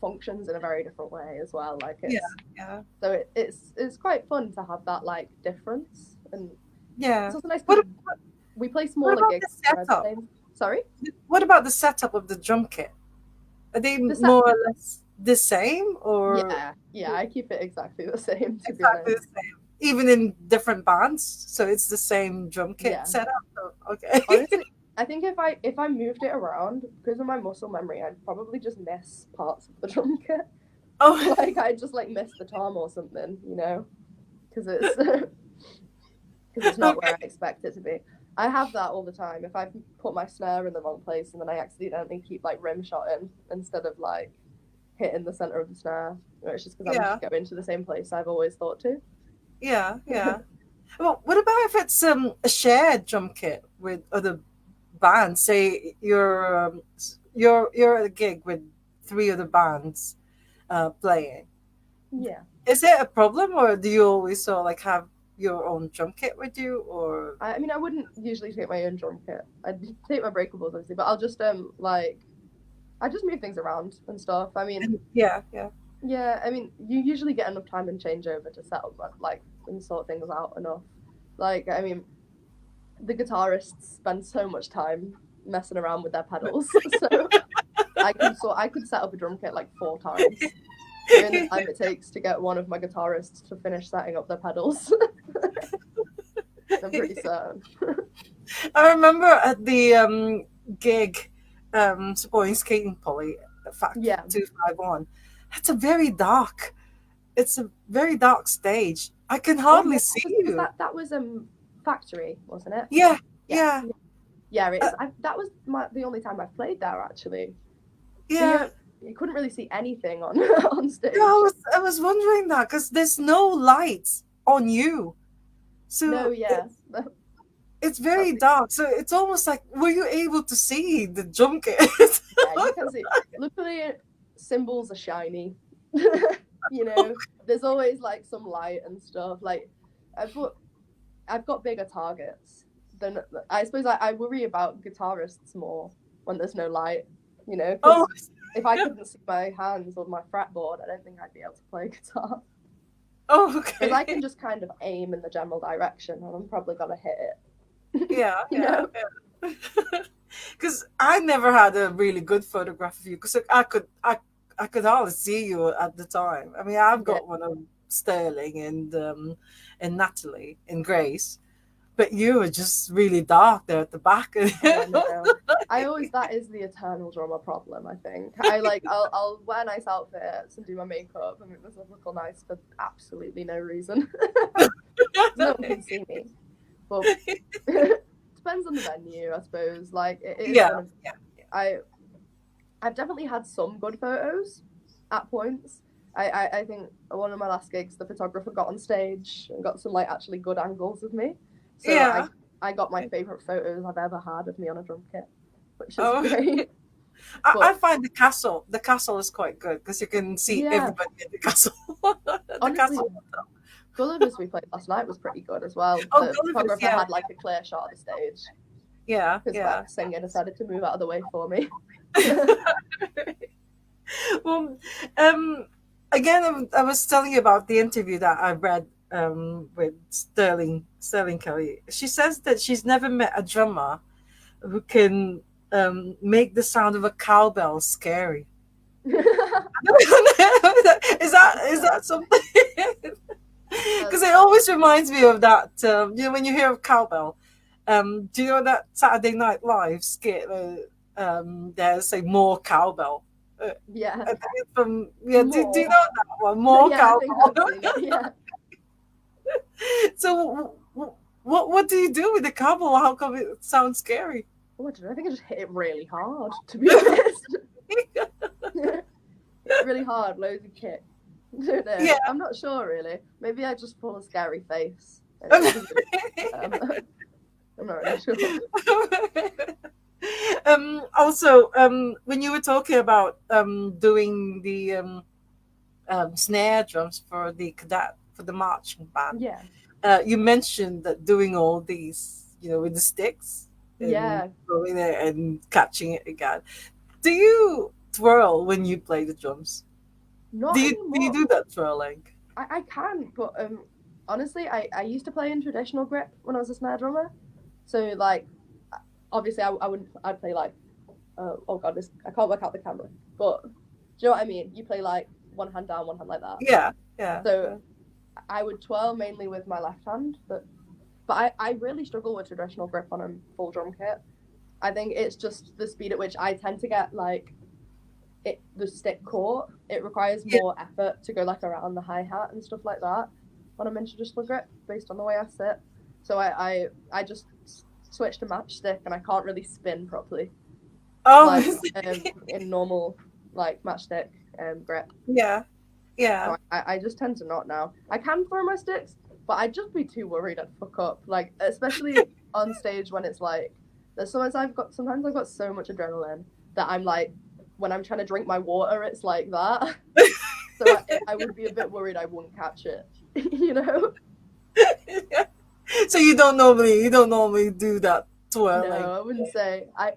functions in a very different way as well. Like yeah, it's yeah, so it's quite fun to have that like difference, and it's yeah. also nice What because ab- we play what smaller about gigs the for the setup? same. Sorry, What about the setup of the drum kit? Are they the set. more or less the same, or Yeah, I keep it exactly the same to be exactly honest. the same, even in different bands? So it's the same drum kit Yeah, setup. Oh, okay. honestly, I think if I moved it around because of my muscle memory, I'd probably just miss parts of the drum kit. Oh, Like I'd just like miss the tom or something, because it's because it's not where I okay. expect it to be. I have that all the time. If I put my snare in the wrong place and then I accidentally keep like rim shotting instead of like hitting the center of the snare, it's just because I'm Yeah, just going to the same place I've always thought to. yeah, yeah. Well, what about if it's a shared drum kit with other bands? Say you're at a gig with three other bands playing. Yeah. Is it a problem, or do you always sort of like have your own drum kit with you, or I mean, I wouldn't usually take my own drum kit. I'd take my breakables, obviously, but I'll just like I just move things around and stuff. I mean, yeah, yeah, yeah, I mean, you usually get enough time and changeover to settle like and sort things out enough. Like, I mean, the guitarists spend so much time messing around with their pedals, so I could set up a drum kit like 4 times doing the time it takes to get one of my guitarists to finish setting up their pedals. I'm pretty certain. I remember at the gig supporting Skating Polly, Fact Yeah. 251. It's a very dark. It's a very dark stage. I can Oh hardly yeah, see was you. that was Factory, wasn't it? Yeah, Yeah. yeah, Yeah, it uh, is. That was the only time I've played there actually. So yeah. you couldn't really see anything on on No, stage. I was wondering that because there's no lights on you, No, so yeah. it's That's very the, dark. So it's almost like, were you able to see the drum kit? yeah, you can see. Luckily, cymbals are shiny. There's always like some light and stuff. Like, but I've got bigger targets than I suppose. I worry about guitarists more when there's no light. Oh, Because if I couldn't see my hands on my fretboard, I don't think I'd be able to play guitar. oh, Whereas I can okay. just kind of aim in the general direction, and I'm probably gonna hit it. Yeah, you yeah, know? yeah. Because I never had a really good photograph of you because I could hardly see you at the time. I mean, I've Yeah. got one of Sterling and Natalie and Grace, but you were just really dark there at the back. Oh, I know. I always that is the eternal drama problem. I think I'll wear nice outfits and do my makeup and make myself look all nice for absolutely no reason. No one can see me. But depends on the venue, I suppose. Like it is Yeah, gonna. yeah, I I've definitely had some good photos at points. I think one of my last gigs, the photographer got on stage and got some like actually good angles of me. So yeah. I got my favorite photos I've ever had of me on a drum kit, which is Oh, great. I But find the castle. The castle is quite good because you can see yeah, everybody in the castle. The honestly, castle. Gulliver's we played last night was pretty good as well. Oh, The Gulliver's. photographer Yeah, had like a clear shot of the stage yeah, because my yeah. singer decided to move out of the way for me. Well, um, again, I was telling you about the interview that I read with Sterling Kelly. She says that she's never met a drummer who can make the sound of a cowbell scary. Is that something? Because That's it always reminds me of that. When you hear of cowbell, do you know that Saturday Night Live skit? There's like more cowbell. Uh, Yeah, I think it's from Do you more. know that one? More Yeah, I think cowboy. I've seen it. Yeah. So what do you do with the cowboy? How come it sounds scary? Oh, I don't know. I think I just hit it really hard, to be honest. Hit it really hard, loads of kick. Don't know. Yeah. I'm not sure really. Maybe I just pull a scary face and it gives it a I'm not really sure. Also, when you were talking about doing the snare drums for the cadet for the marching band, Yeah. you mentioned that doing all these, with the sticks and Yeah. throwing it and catching it again. Do you twirl when you play the drums? Not Do you anymore. do that twirling? I can, but honestly I used to play in traditional grip when I was a snare drummer. So like obviously I wouldn't I'd play like oh god, this I can't work out the camera. But do you know what I mean? You play like one hand down, one hand like that. Yeah, yeah, So yeah. I would twirl mainly with my left hand, but I really struggle with traditional grip on a full drum kit. I think it's just the speed at which I tend to get like the stick caught. It requires Yeah. more effort to go like around the hi hat and stuff like that when I'm in traditional grip based on the way I sit. So I just switch to matchstick and I can't really spin properly Oh, like in normal like matchstick grip. yeah, yeah. So I just tend to not now. I can throw my sticks, but I'd just be too worried I'd fuck up. Like especially on stage when it's like there's sometimes I've got so much adrenaline that I'm like when I'm trying to drink my water, it's like that. So I would be a bit worried I wouldn't catch it. You know? So you don't normally do that twirling. No, I wouldn't say. I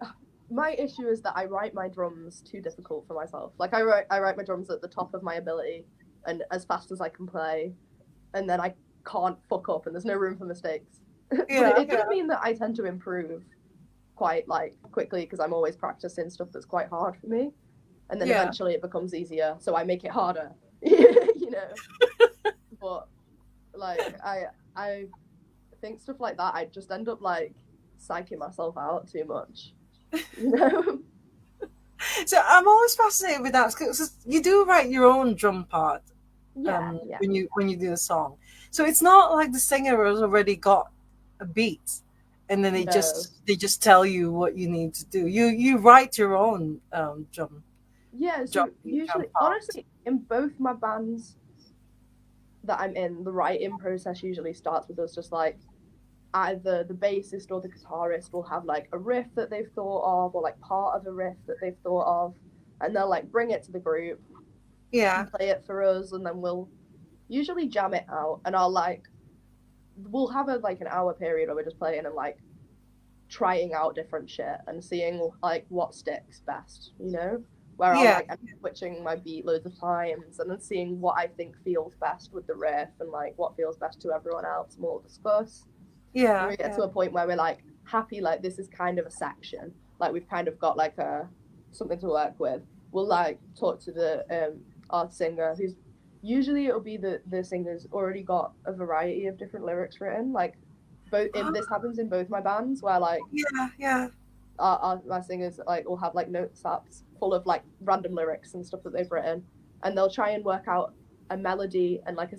My issue is that I write my drums too difficult for myself. Like I write my drums at the top of my ability and as fast as I can play, and then I can't fuck up, and there's no room for mistakes. But Yeah, it yeah, does mean that I tend to improve quite like quickly because I'm always practicing stuff that's quite hard for me, and then yeah. eventually it becomes easier, so I make it harder. You know, but like I think stuff like that, I just end up like psyching myself out too much. You know? So I'm always fascinated with that because you do write your own drum part Yeah, yeah. when you do a song. So it's not like the singer has already got a beat, and then they No. just they just tell you what you need to do. You write your own Yeah, drum so beat, drum usually part. honestly in both my bands that I'm in, the writing process usually starts with us just like either the bassist or the guitarist will have like a riff that they've thought of or like part of a riff that they've thought of, and they'll like bring it to the group Yeah. and play it for us, and then we'll usually jam it out, and we'll have a like an hour period where we're just playing and like trying out different shit and seeing like what sticks best, you know? Where I'll Yeah. like end up switching my beat loads of times and then seeing what I think feels best with the riff and like what feels best to everyone else, and we'll discuss. And Yeah. we get Yeah. to a point where we're like happy, like this is kind of a section, like we've kind of got like a something to work with. We'll like talk to the our singer, who's usually it'll be the singer's already got a variety of different lyrics written. Like this happens in both my bands where like Yeah. Yeah. my singers like will have like notes apps full of like random lyrics and stuff that they've written, and they'll try and work out a melody and like a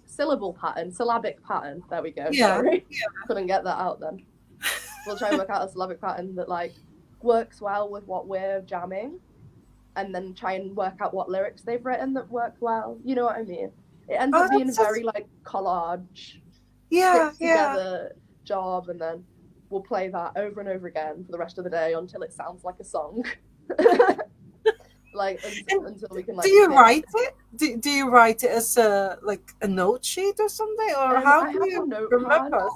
syllable pattern, syllabic pattern. There we go. Yeah. Sorry, couldn't get that out then. We'll try and work out a syllabic pattern that like works well with what we're jamming, and then try and work out what lyrics they've written that work well. You know what I mean? It ends Oh, up being a that's very like collage, yeah. stitched Yeah. together job, and then we'll play that over and over again for the rest of the day until it sounds like a song. Like And until we can do like you fit. write it? Do you write it as a like a note sheet or something, or how I do have a you notepad. remember?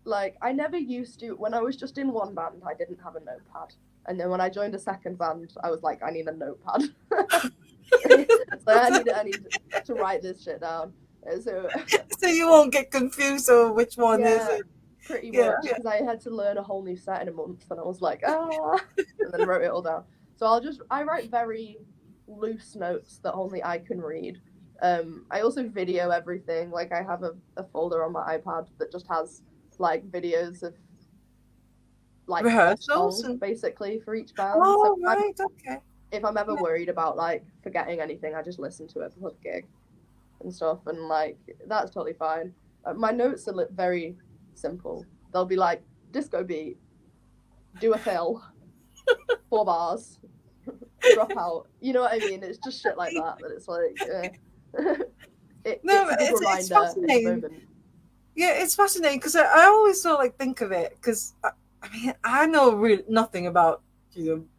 Like I never used to when I was just in one band. I didn't have a notepad, and then when I joined a second band, I was like, I need a notepad. So I need to write this shit down. So So you won't get confused over which one is yeah, it. pretty Yeah. much Yeah. because I had to learn a whole new set in a month, and I was like, and then wrote it all down. So I write very loose notes that only I can read. I also video everything. Like I have a folder on my iPad that just has like videos of like a Rehearsals song and basically for each band. So oh right, okay. if I'm ever Yeah. worried about like forgetting anything, I just listen to it before the gig and stuff, and like that's totally fine. My notes are very simple. They'll be like disco beat, do a fill, 4 bars, drop out. You know what I mean? It's just shit like that. But it's like No, it's a good it's reminder in the fascinating. moment. Yeah, it's fascinating because I always sort of like think of it because I mean I know really nothing about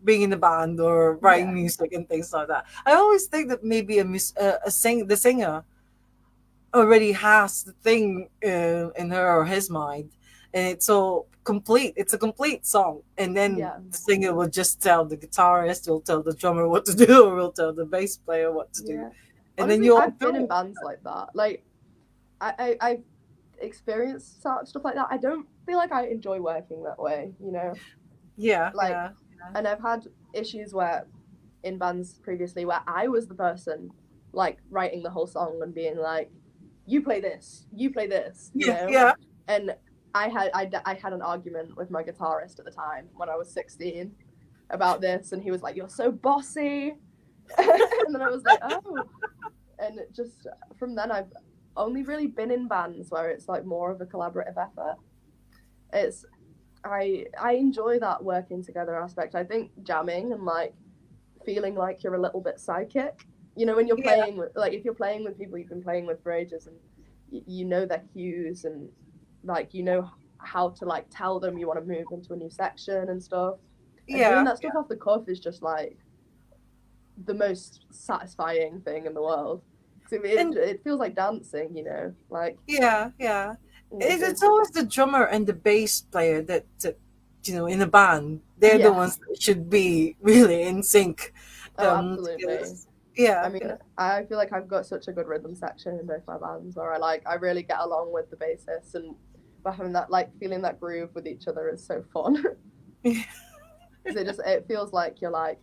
being in a band or writing Yeah, music and things like that. I always think that maybe the singer already has the thing in her or his mind, and it's so complete. It's a complete song, and then yeah, the singer will just tell the guitarist, will tell the drummer what to do, or will tell the bass player what to do, yeah. and then Honestly, you all I've do been in it. bands like that. Like I've experienced stuff like that. I don't feel like I enjoy working that way. You know, Yeah, like, yeah, and I've had issues where in bands previously where I was the person like writing the whole song and being like, you play this, you yeah, know, yeah. and I had an argument with my guitarist at the time when I was 16 about this, and he was like, "You're so bossy," and then I was like, "Oh," and it just from then I've only really been in bands where it's like more of a collaborative effort. It's I enjoy that working together aspect. I think jamming and like feeling like you're a little bit psychic. You know, when you're Yeah, playing with, like, if you're playing with people you've been playing with for ages and you know their cues and like you know how to like tell them you want to move into a new section and stuff. And doing yeah, that stuff off the cuff is just like the most satisfying thing in the world. So and it feels like dancing, you know, like yeah, yeah. It's it's always the drummer and the bass player that in a band. They're the yeah. ones that should be really in sync. Oh, absolutely. Because yeah, I mean, yeah, I feel like I've got such a good rhythm section in both my bands where I really get along with the bassist, and by having that like feeling that groove with each other is so fun because it feels like you're like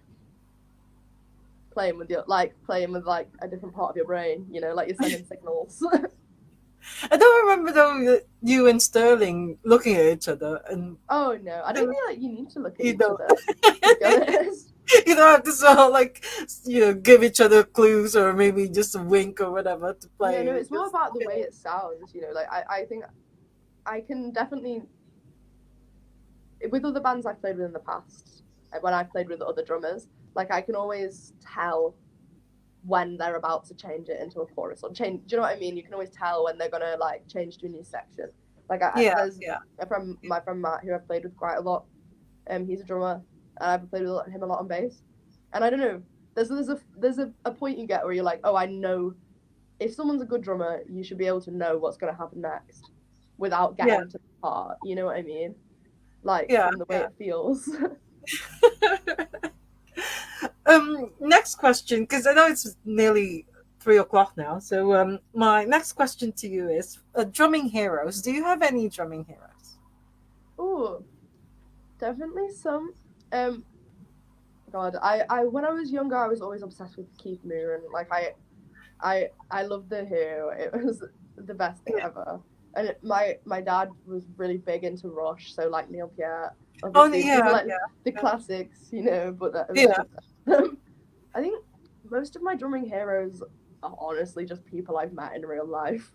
playing with like a different part of your brain, you know, like you're sending signals. I don't remember though you and Sterling looking at each other, and Oh no, I don't feel like you need to look at you each don't other, to be honest. you don't have to sort of like give each other clues or maybe just a wink or whatever to Yeah, no, play. it's more Just about the way it sounds, you know, like I think I can definitely with other bands I've played with in the past, when I've played with other drummers, like I can always tell when they're about to change it into a chorus or change. Do you know what I mean? You can always tell when they're gonna like change to a new section. Like yeah, there's yeah, my friend Matt who I've played with quite a lot. He's a drummer, and I've played with him a lot on bass. And I don't know. There's a point you get where you're like, oh, I know if someone's a good drummer, you should be able to know what's gonna happen next without yeah, getting to the part. You know what I mean? Like yeah, from the way yeah. it feels. Next question, because I know it's nearly 3 o'clock now. So, my next question to you is: drumming heroes. Do you have any drumming heroes? Oh, definitely some. Um, God, I when I was younger, I was always obsessed with Keith Moon. Like I loved the Who. It was the best thing Yeah. ever. And my dad was really big into Rush, so like Neil Peart, Oh, obviously these are yeah, like the yeah, classics, you know. But it was yeah. just, I think most of my drumming heroes are honestly just people I've met in real life.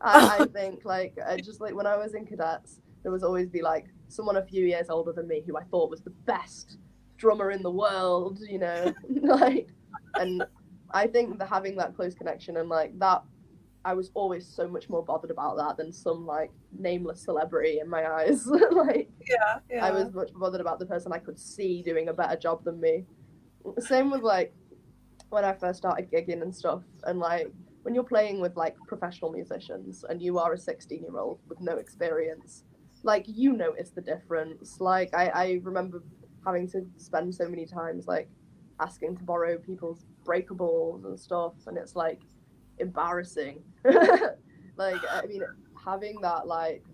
I think like just like when I was in cadets, there was always be like someone a few years older than me who I thought was the best drummer in the world, you know, like, and I think that having that close connection and like that, I was always so much more bothered about that than some like nameless celebrity in my eyes. Like Yeah, I yeah, was much bothered about the person I could see doing a better job than me. Same with like when I first started gigging and stuff, and like when you're playing with like professional musicians and you are a 16-year-old with no experience, like you notice the difference. Like I remember having to spend so many times like asking to borrow people's breakables and stuff, and it's like embarrassing. Like I mean, having that like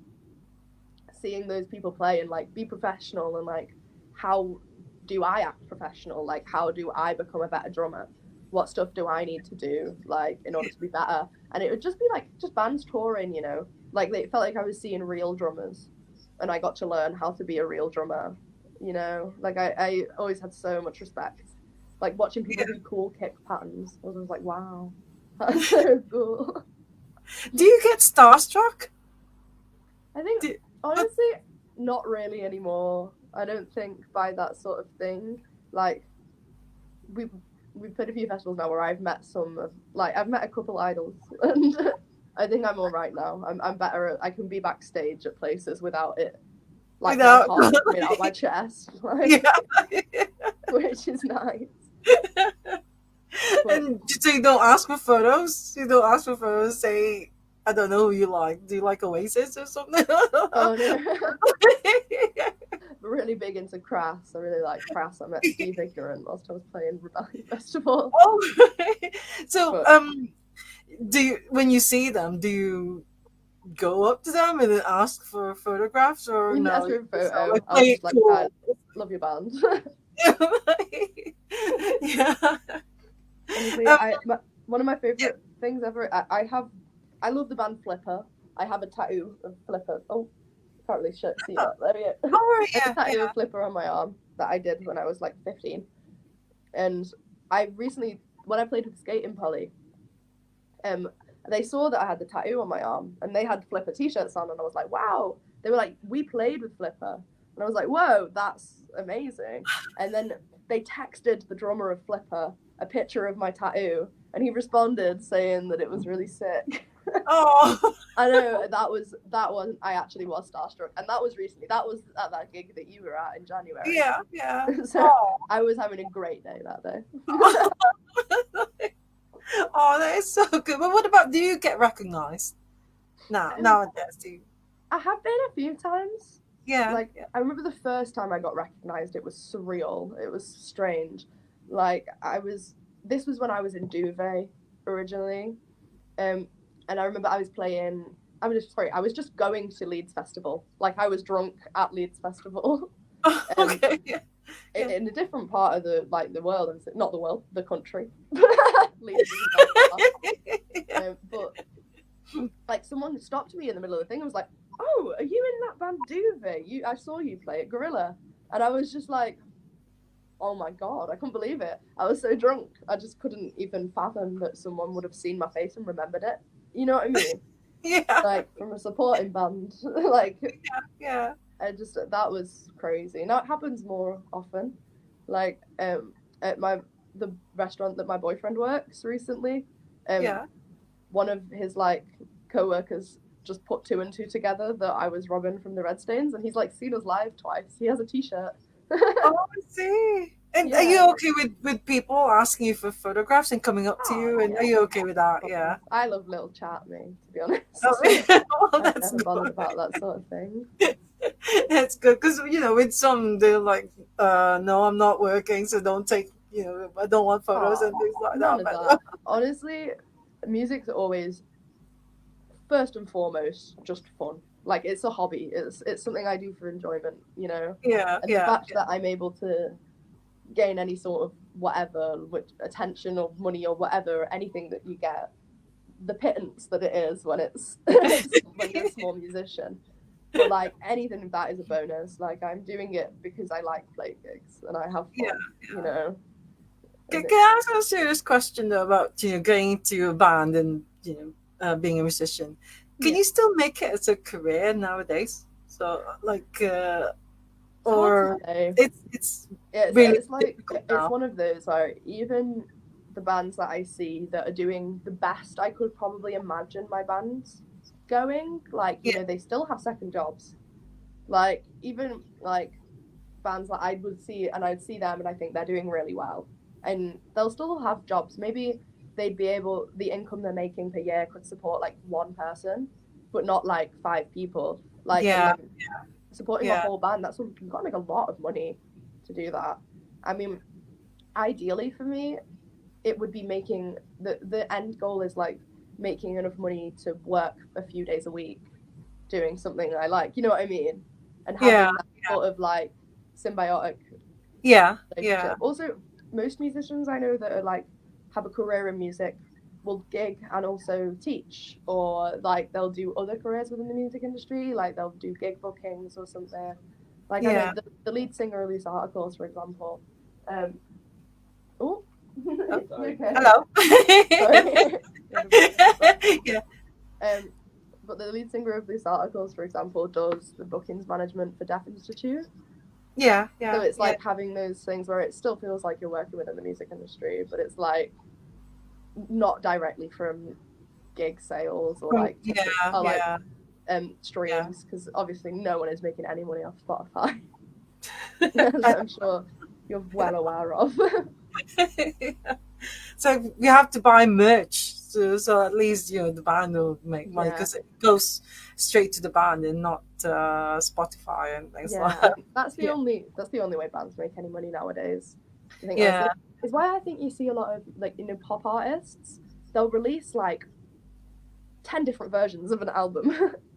seeing those people play and like be professional and like how do I act professional? Like how do I become a better drummer? What stuff do I need to do like in order to be better? And it would just be like just bands touring, you know. Like it felt like I was seeing real drummers. and I got to learn how to be a real drummer. You know, like I always had so much respect. Like watching people do cool kick patterns, I was always like, wow, that's so cool. Do you get starstruck? I think Do, honestly, not really anymore. I don't think by that sort of thing. Like we we've played a few festivals now where I've met some of like I've met a couple idols and I think I'm all right now. I'm better at, I can be backstage at places without it like my without heart coming out of my chest, like yeah. which is nice. But And so you don't ask for photos? You don't ask for photos, say, I don't know who you like. Do you like Oasis or something? oh no, really big into Crass. I really like Crass. I met Steve Ignorant whilst I was playing Rebellion Festival. Oh, so But do you, when you see them, do you go up to them and then ask for photographs, or you didn't no? ask You for a just photo. like I was play it just like, I cool. love your band. Yeah. Honestly, Um, one of my yeah. favorite things ever. I love the band Flipper. I have a tattoo of Flipper. Oh, can't really see that. There we go. Oh, I have a yeah, tattoo yeah, of Flipper on my arm that I did when I was like 15. And I recently, when I played with Skating Polly, um, they saw that I had the tattoo on my arm and they had Flipper t-shirts on, and I was like, wow. They were like, we played with Flipper, and I was like, whoa, that's amazing. And then they texted the drummer of Flipper a picture of my tattoo, and he responded saying that it was really sick. Oh, I know that was I actually was starstruck, and that was recently. That was at that gig that you were at in January. yeah, yeah. So Oh, I was having a great day that day. oh, that is so good. But what about, do you get recognized nowadays? Do you? I have been a few times. Yeah, Like yeah, I remember the first time I got recognized, it was surreal. It was strange. Like I was this was when I was in Duvet originally. Um and I remember I was playing I was just going to Leeds Festival. Like I was drunk at Leeds Festival. um okay, yeah, yeah, in a different part of the world, not the world, the country. Leeds is not far. yeah. But like someone stopped me in the middle of the thing and was like, "Oh, are you in that band Duvet? I saw you play at Gorilla," and I was just like, "Oh my god, I couldn't believe it." I was so drunk, I just couldn't even fathom that someone would have seen my face and remembered it. You know what I mean? Yeah, Like from a supporting band, like yeah, I just that was crazy. Now it happens more often, like at the restaurant that my boyfriend works recently, um yeah. one of his like co-workers just put two and two together that I was Robyn from the Red Stains, and he's like seen us live twice. He has a T-shirt. Oh, I see. And are Yeah, you okay with people asking you for photographs and coming up to oh you? And are yeah. you okay with that? Yeah. I love little chat me, to be honest. Oh, yeah. Well, I'm that's never bothered good. about that sort of thing. That's good because with some they're like, no, I'm not working, so don't take. I don't want photos and Oh, things like none that. of But that. Honestly, music's always first and foremost just fun. Like it's a hobby. It's something I do for enjoyment, you know. yeah, And the yeah, fact that I'm able to gain any sort of whatever, which attention or money or whatever, anything that you get, the pittance that it is when it's when you're a small musician. But like anything of that is a bonus. Like I'm doing it because I like playing gigs and I have yeah, fun, you yeah. know. And Can I ask a serious question though about getting into a band and being a musician? Can yeah, you still make it as a career nowadays? So like, it's hard to or say. it's really It's like difficult it's now. one of those where even the bands that I see that are doing the best I could probably imagine my bands going, like, you Yeah, know, they still have second jobs. Like even like bands that I would see and I'd see them and I think they're doing really well. And they'll still have jobs. Maybe the income they're making per year could support like one person, but not like five people. Like, and yeah, then supporting a yeah, whole band, you've got to make a lot of money to do that. I mean, ideally for me, it would be making the end goal is like making enough money to work a few days a week doing something I like. You know what I mean? And yeah, having that sort of like symbiotic yeah, yeah, relationship. Also, most musicians I know that are like have a career in music will gig and also teach, or like they'll do other careers within the music industry, like they'll do gig bookings or something. Like I know Yeah. the lead singer release articles, for example. Oh, Oh, you okay? hello. Sorry. Yeah. Um, but the lead singer of these articles, for example, does the bookings management for Deaf Institute. Yeah. So Yeah. it's Yeah. like having those things where it still feels like you're working within the music industry, but it's like not directly from gig sales or like ticket Yeah. or like Yeah. Yeah. streams, because obviously no one is making any money off Spotify, as I I'm sure you're well aware of. So you have to buy merch, so at least the band will make money Yeah, because it goes straight to the band and not Spotify and things like yeah, that. and that's the Yeah, only way bands make any money nowadays. I think yeah, honestly, is why I think you see a lot of like pop artists. They'll release like 10 different versions of an album.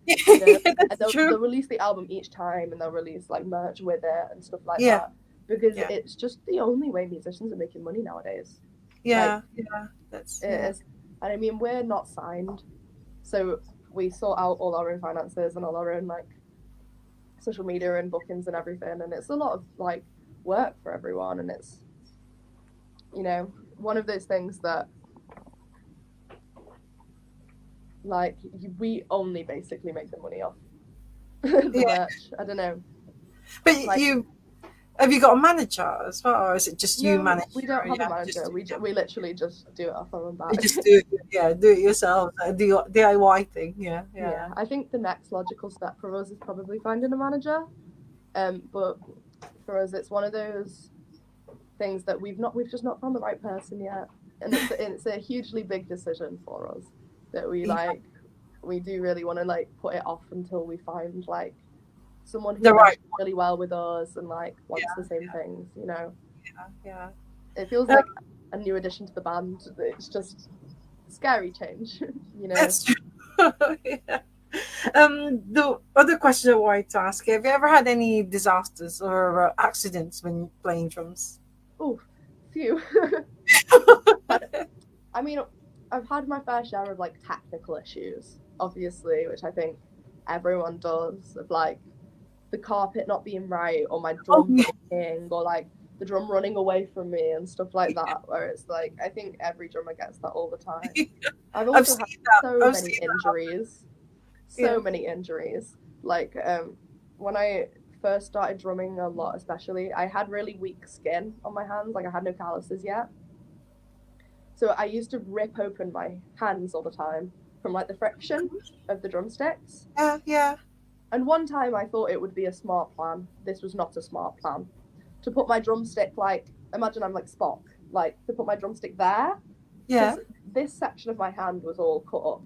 And that's true. they'll release the album each time, and they'll release like merch with it and stuff like Yeah, that, because yeah, it's just the only way musicians are making money nowadays. Like yeah. That's it yeah, is. And I mean, we're not signed, so we sort out all our own finances and all our own like social media and bookings and everything, and it's a lot of like work for everyone, and it's one of those things that like we only basically make the money off the yeah. merch. I don't know. But Like, you have you got a manager as well, or is it just you no, manage? we don't Or have a yeah, manager. We literally just do it off our own you back. just do it. Yeah, do it yourself. The DIY thing. Yeah, Yeah, yeah, I think the next logical step for us is probably finding a manager. But for us, it's one of those things that we've just not found the right person yet, and it's a hugely big decision for us that we yeah. like. We do really want to like put it off until we find like someone who The meshes right really well with us and like wants the one. same things. Yeah, It feels yeah. like a new addition to the band. It's just scary change. That's true. Yeah. The other question I wanted to ask you, have you ever had any disasters or accidents when playing drums? Oh, phew. But I mean, I've had my fair share of like technical issues, obviously, which I think everyone does, of like the carpet not being right, or my Oh, drum yeah. breaking, or like the drum running away from me and stuff like that, where it's like I think every drummer gets that all the time. I've I've also had seen that. so I've many seen that. injuries, Yeah. so many injuries. Like when I first started drumming a lot, especially, I had really weak skin on my hands, like I had no calluses yet. So I used to rip open my hands all the time from like the friction of the drumsticks. Yeah, yeah, And one time I thought it would be a smart plan. This was not a smart plan. To put my drumstick, like, imagine I'm like Spock, like to put my drumstick there, yeah. because this section of my hand was all cut up.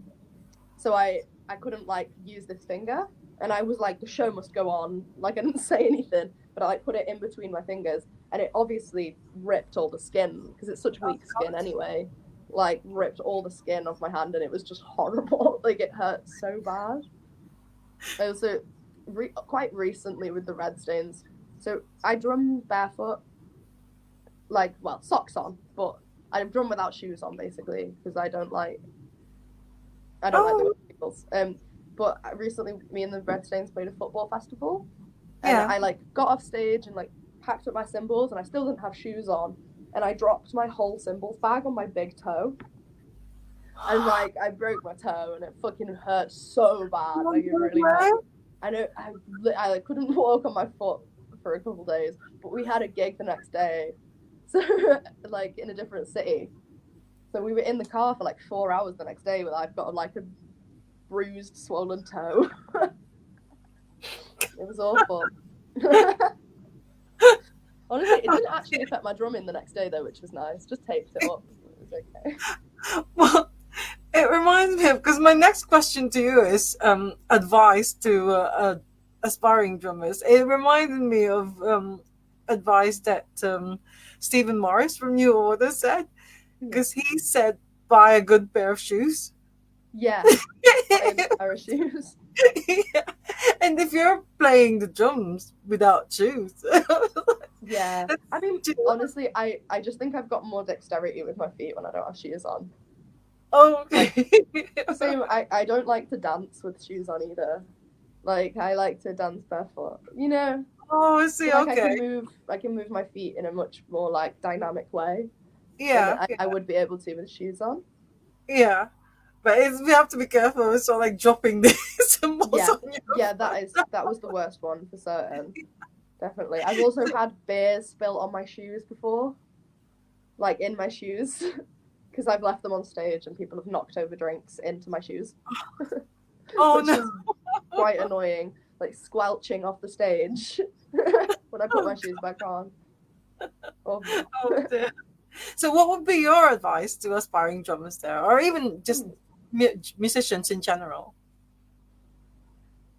So I couldn't like use this finger. And I was like, the show must go on. Like I didn't say anything, but I like put it in between my fingers, and it obviously ripped all the skin because it's such Oh, weak skin God. anyway. Like ripped all the skin off my hand, and it was just horrible. Like it hurt so bad. I also quite recently with the red stains. So I drum barefoot, like well socks on, but I drum without shoes on basically because I don't like the Oh, way it feels. But recently, me and the Red Stains played a football festival, and yeah. I like got off stage and like packed up my cymbals, and I still didn't have shoes on, and I dropped my whole cymbals bag on my big toe, and like I broke my toe, and it fucking hurt so bad, Oh, like it no really hurt. way. I know I like couldn't walk on my foot for a couple of days, but we had a gig the next day, so like in a different city. So we were in the car for like 4 hours the next day, but I've got like a bruised, swollen toe. It was awful. Honestly, it didn't actually affect my drumming the next day though, which was nice. Just taped it up. It was okay. Well, it reminds me of because my next question to you is advice to aspiring drummers. It reminded me of advice that Stephen Morris from New Order said Yeah. because he said buy a good pair of shoes. Yeah. Buy a pair of shoes. Yeah. And if you're playing the drums without shoes, Yeah. that's I mean, too- honestly, I just think I've got more dexterity with my feet when I don't have shoes on. Oh, Like okay. same, I don't like to dance with shoes on either. Like I like to dance barefoot. You know, Oh, I I feel see. like Okay. I can move my feet in a much more like dynamic way than Yeah, I would be able to with shoes on. yeah. But we have to be careful. It's not like dropping the symbols Yeah, on your yeah, foot. that was the worst one for certain. Definitely. I've also had beers spill on my shoes before, like in my shoes, because I've left them on stage and people have knocked over drinks into my shoes, Oh which no. is quite annoying, like squelching off the stage when I put my shoes back on. Awful. Oh dear. So, what would be your advice to aspiring drummers there, or even just musicians in general?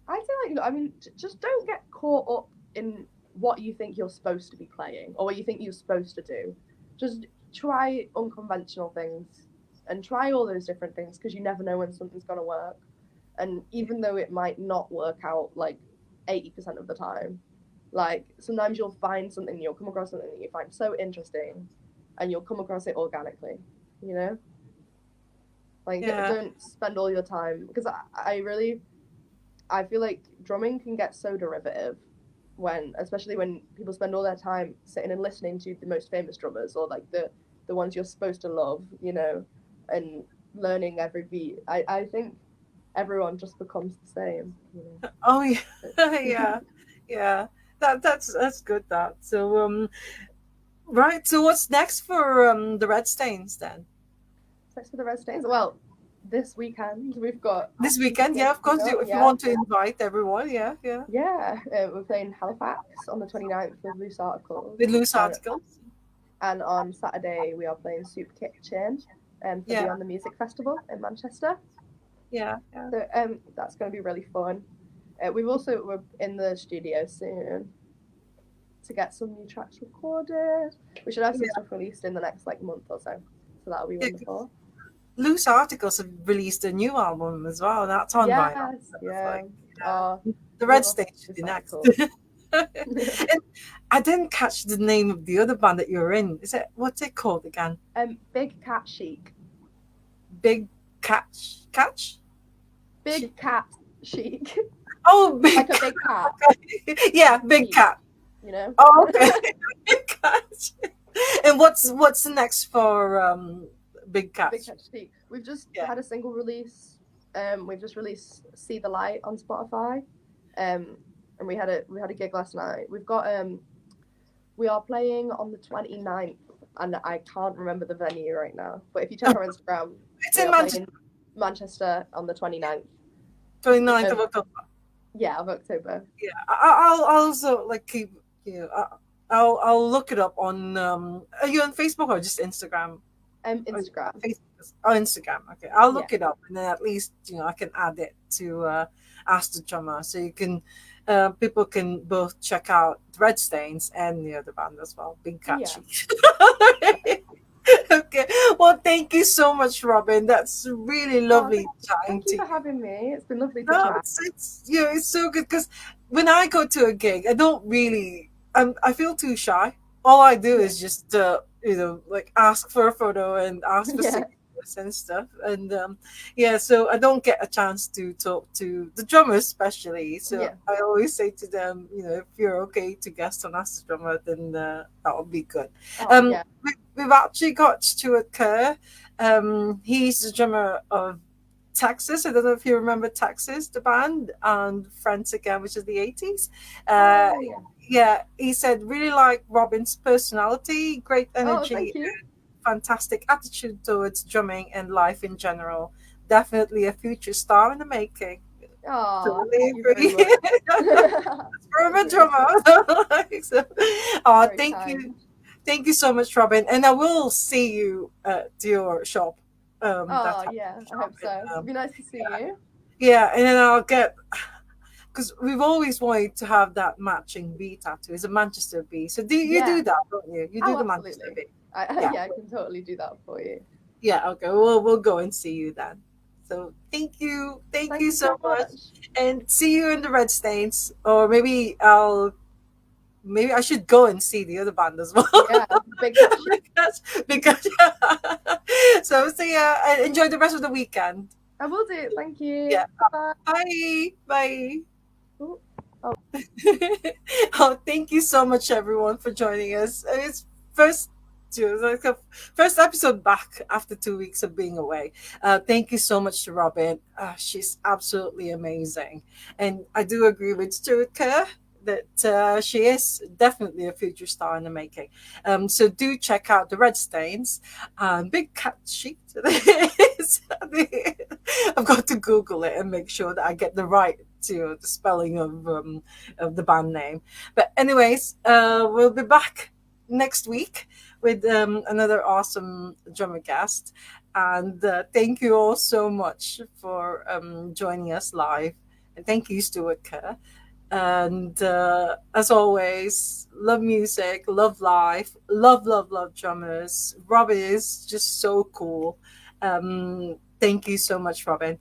I feel like, I mean, just don't get caught up in what you think you're supposed to be playing or what you think you're supposed to do. Just try unconventional things and try all those different things because you never know when something's going to work. And even though it might not work out like 80% of the time, like sometimes you'll find something, you'll come across something that you find so interesting and you'll come across it organically, you know? Like, Yeah, don't spend all your time because I really I feel like drumming can get so derivative when, especially when people spend all their time sitting and listening to the most famous drummers or like the ones you're supposed to love, you know, and learning every beat. I think everyone just becomes the same, you oh yeah. know. Yeah, yeah. That's good. That so right. So, what's next for the Red Stains then? Thanks for the red stains. Well, this weekend we've got This a few weekend, yeah, gigs of coming course. up. If you Yeah, want to invite everyone, yeah, yeah. yeah. We're playing Halifax on the 29th with Loose Articles, With loose and articles. on Saturday we are playing Soup Kitchen for Yeah, Beyond the Music Festival in Manchester. yeah, yeah. So that's going to be really fun. We're in the studio soon to get some new tracks recorded. We should have some Yeah. stuff released in the next like month or so. So that'll be Yeah, 'cause wonderful. loose articles have released a new album as well. That's on vinyl. Yes, That's like, yeah. yeah. The Red Love Stage should be this next. article. And I didn't catch the name of the other band that you're in. Is it what's it called again? Big Cat Chic. Big Catch Catch? Big Cat Chic. Oh, Like Big a Cat. big cat. Yeah, And Big chic, Cat. you know? Oh, okay. Big Cat. And what's next for Big Big Catch? Cat Chic. We've just Yeah. had a single release. We've just released See the Light on Spotify. Um, and we had a gig last night. We are playing on the 29th, and I can't remember the venue right now. But if you check our Instagram, It's we in are Manchester, playing Manchester on the 29th 29th of of October. yeah, of October. Yeah, I'll also like keep you know, I'll look it up on are you on Facebook or just Instagram? Or Instagram. Facebook. Oh, Instagram. Okay, I'll Yeah. look it up and then at least I can add it to Ask the Drummer, so you can people can both check out Red Stains and the other band as well. Big Yeah. Catchy. Okay. Well, thank you so much, Robin. That's really Oh, lovely chatting thank you to for you. having me. It's been lovely to No, chat. it's so good because when I go to a gig, I don't really I feel too shy. All I do Yeah. is just like ask for a photo and ask for Yeah. signatures and stuff, and yeah, so I don't get a chance to talk to the drummers, especially. So Yeah. I always say to them, if you're okay to guest on Ask the Drummer, then that would be good. Oh yeah. We've actually got Stuart Kerr. He's the drummer of Texas. I don't know if you remember Texas, the band, and Friends Again, which is the 80s. Uh, Oh yeah. yeah, he said really like Robin's personality, great Oh, energy, thank you. fantastic attitude towards drumming and life in general. Definitely a future star in the making. Oh, Totally thank you very agree. much. From a That's really drummer. sweet. So, oh, Very kind. thank you so much, Robin. And I will see you at your shop. That Oh type yeah, of I shop. hope so. It'd be nice to see you. Yeah, and then I'll get because we've always wanted to have that matching B tattoo. It's a Manchester B. So you Yeah. do that, don't you? You do Oh, the Manchester absolutely. B. I Yeah. yeah, I can totally do that for you. Yeah. Okay. We'll go and see you then. So thank Thank you you so so much, much. and see you in the Red Stains. Or maybe I should go and see the other band as well. Yeah, big cat sheep. because So see ya, and enjoy the rest of the weekend. I will do. Thank you. Yeah. Bye. Bye. Bye. Ooh. Oh. Oh, thank you so much, everyone, for joining us. It's first. Like a first episode back after 2 weeks of being away. Thank you so much to Robyn. She's absolutely amazing, and I do agree with Stuart Kerr that she is definitely a future star in the making. So do check out the Red Stains. Big cat sheet. I've got to Google it and make sure that I get the right the spelling of the band name. But anyways, we'll be back next week with another awesome drummer guest. And thank you all so much for joining us live. And thank you, Stuart Kerr. And as always, love music, love life, love drummers. Robyn is just so cool. Thank you so much, Robyn.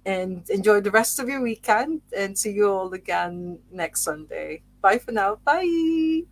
And enjoy the rest of your weekend and see you all again next Sunday. Bye for now. Bye.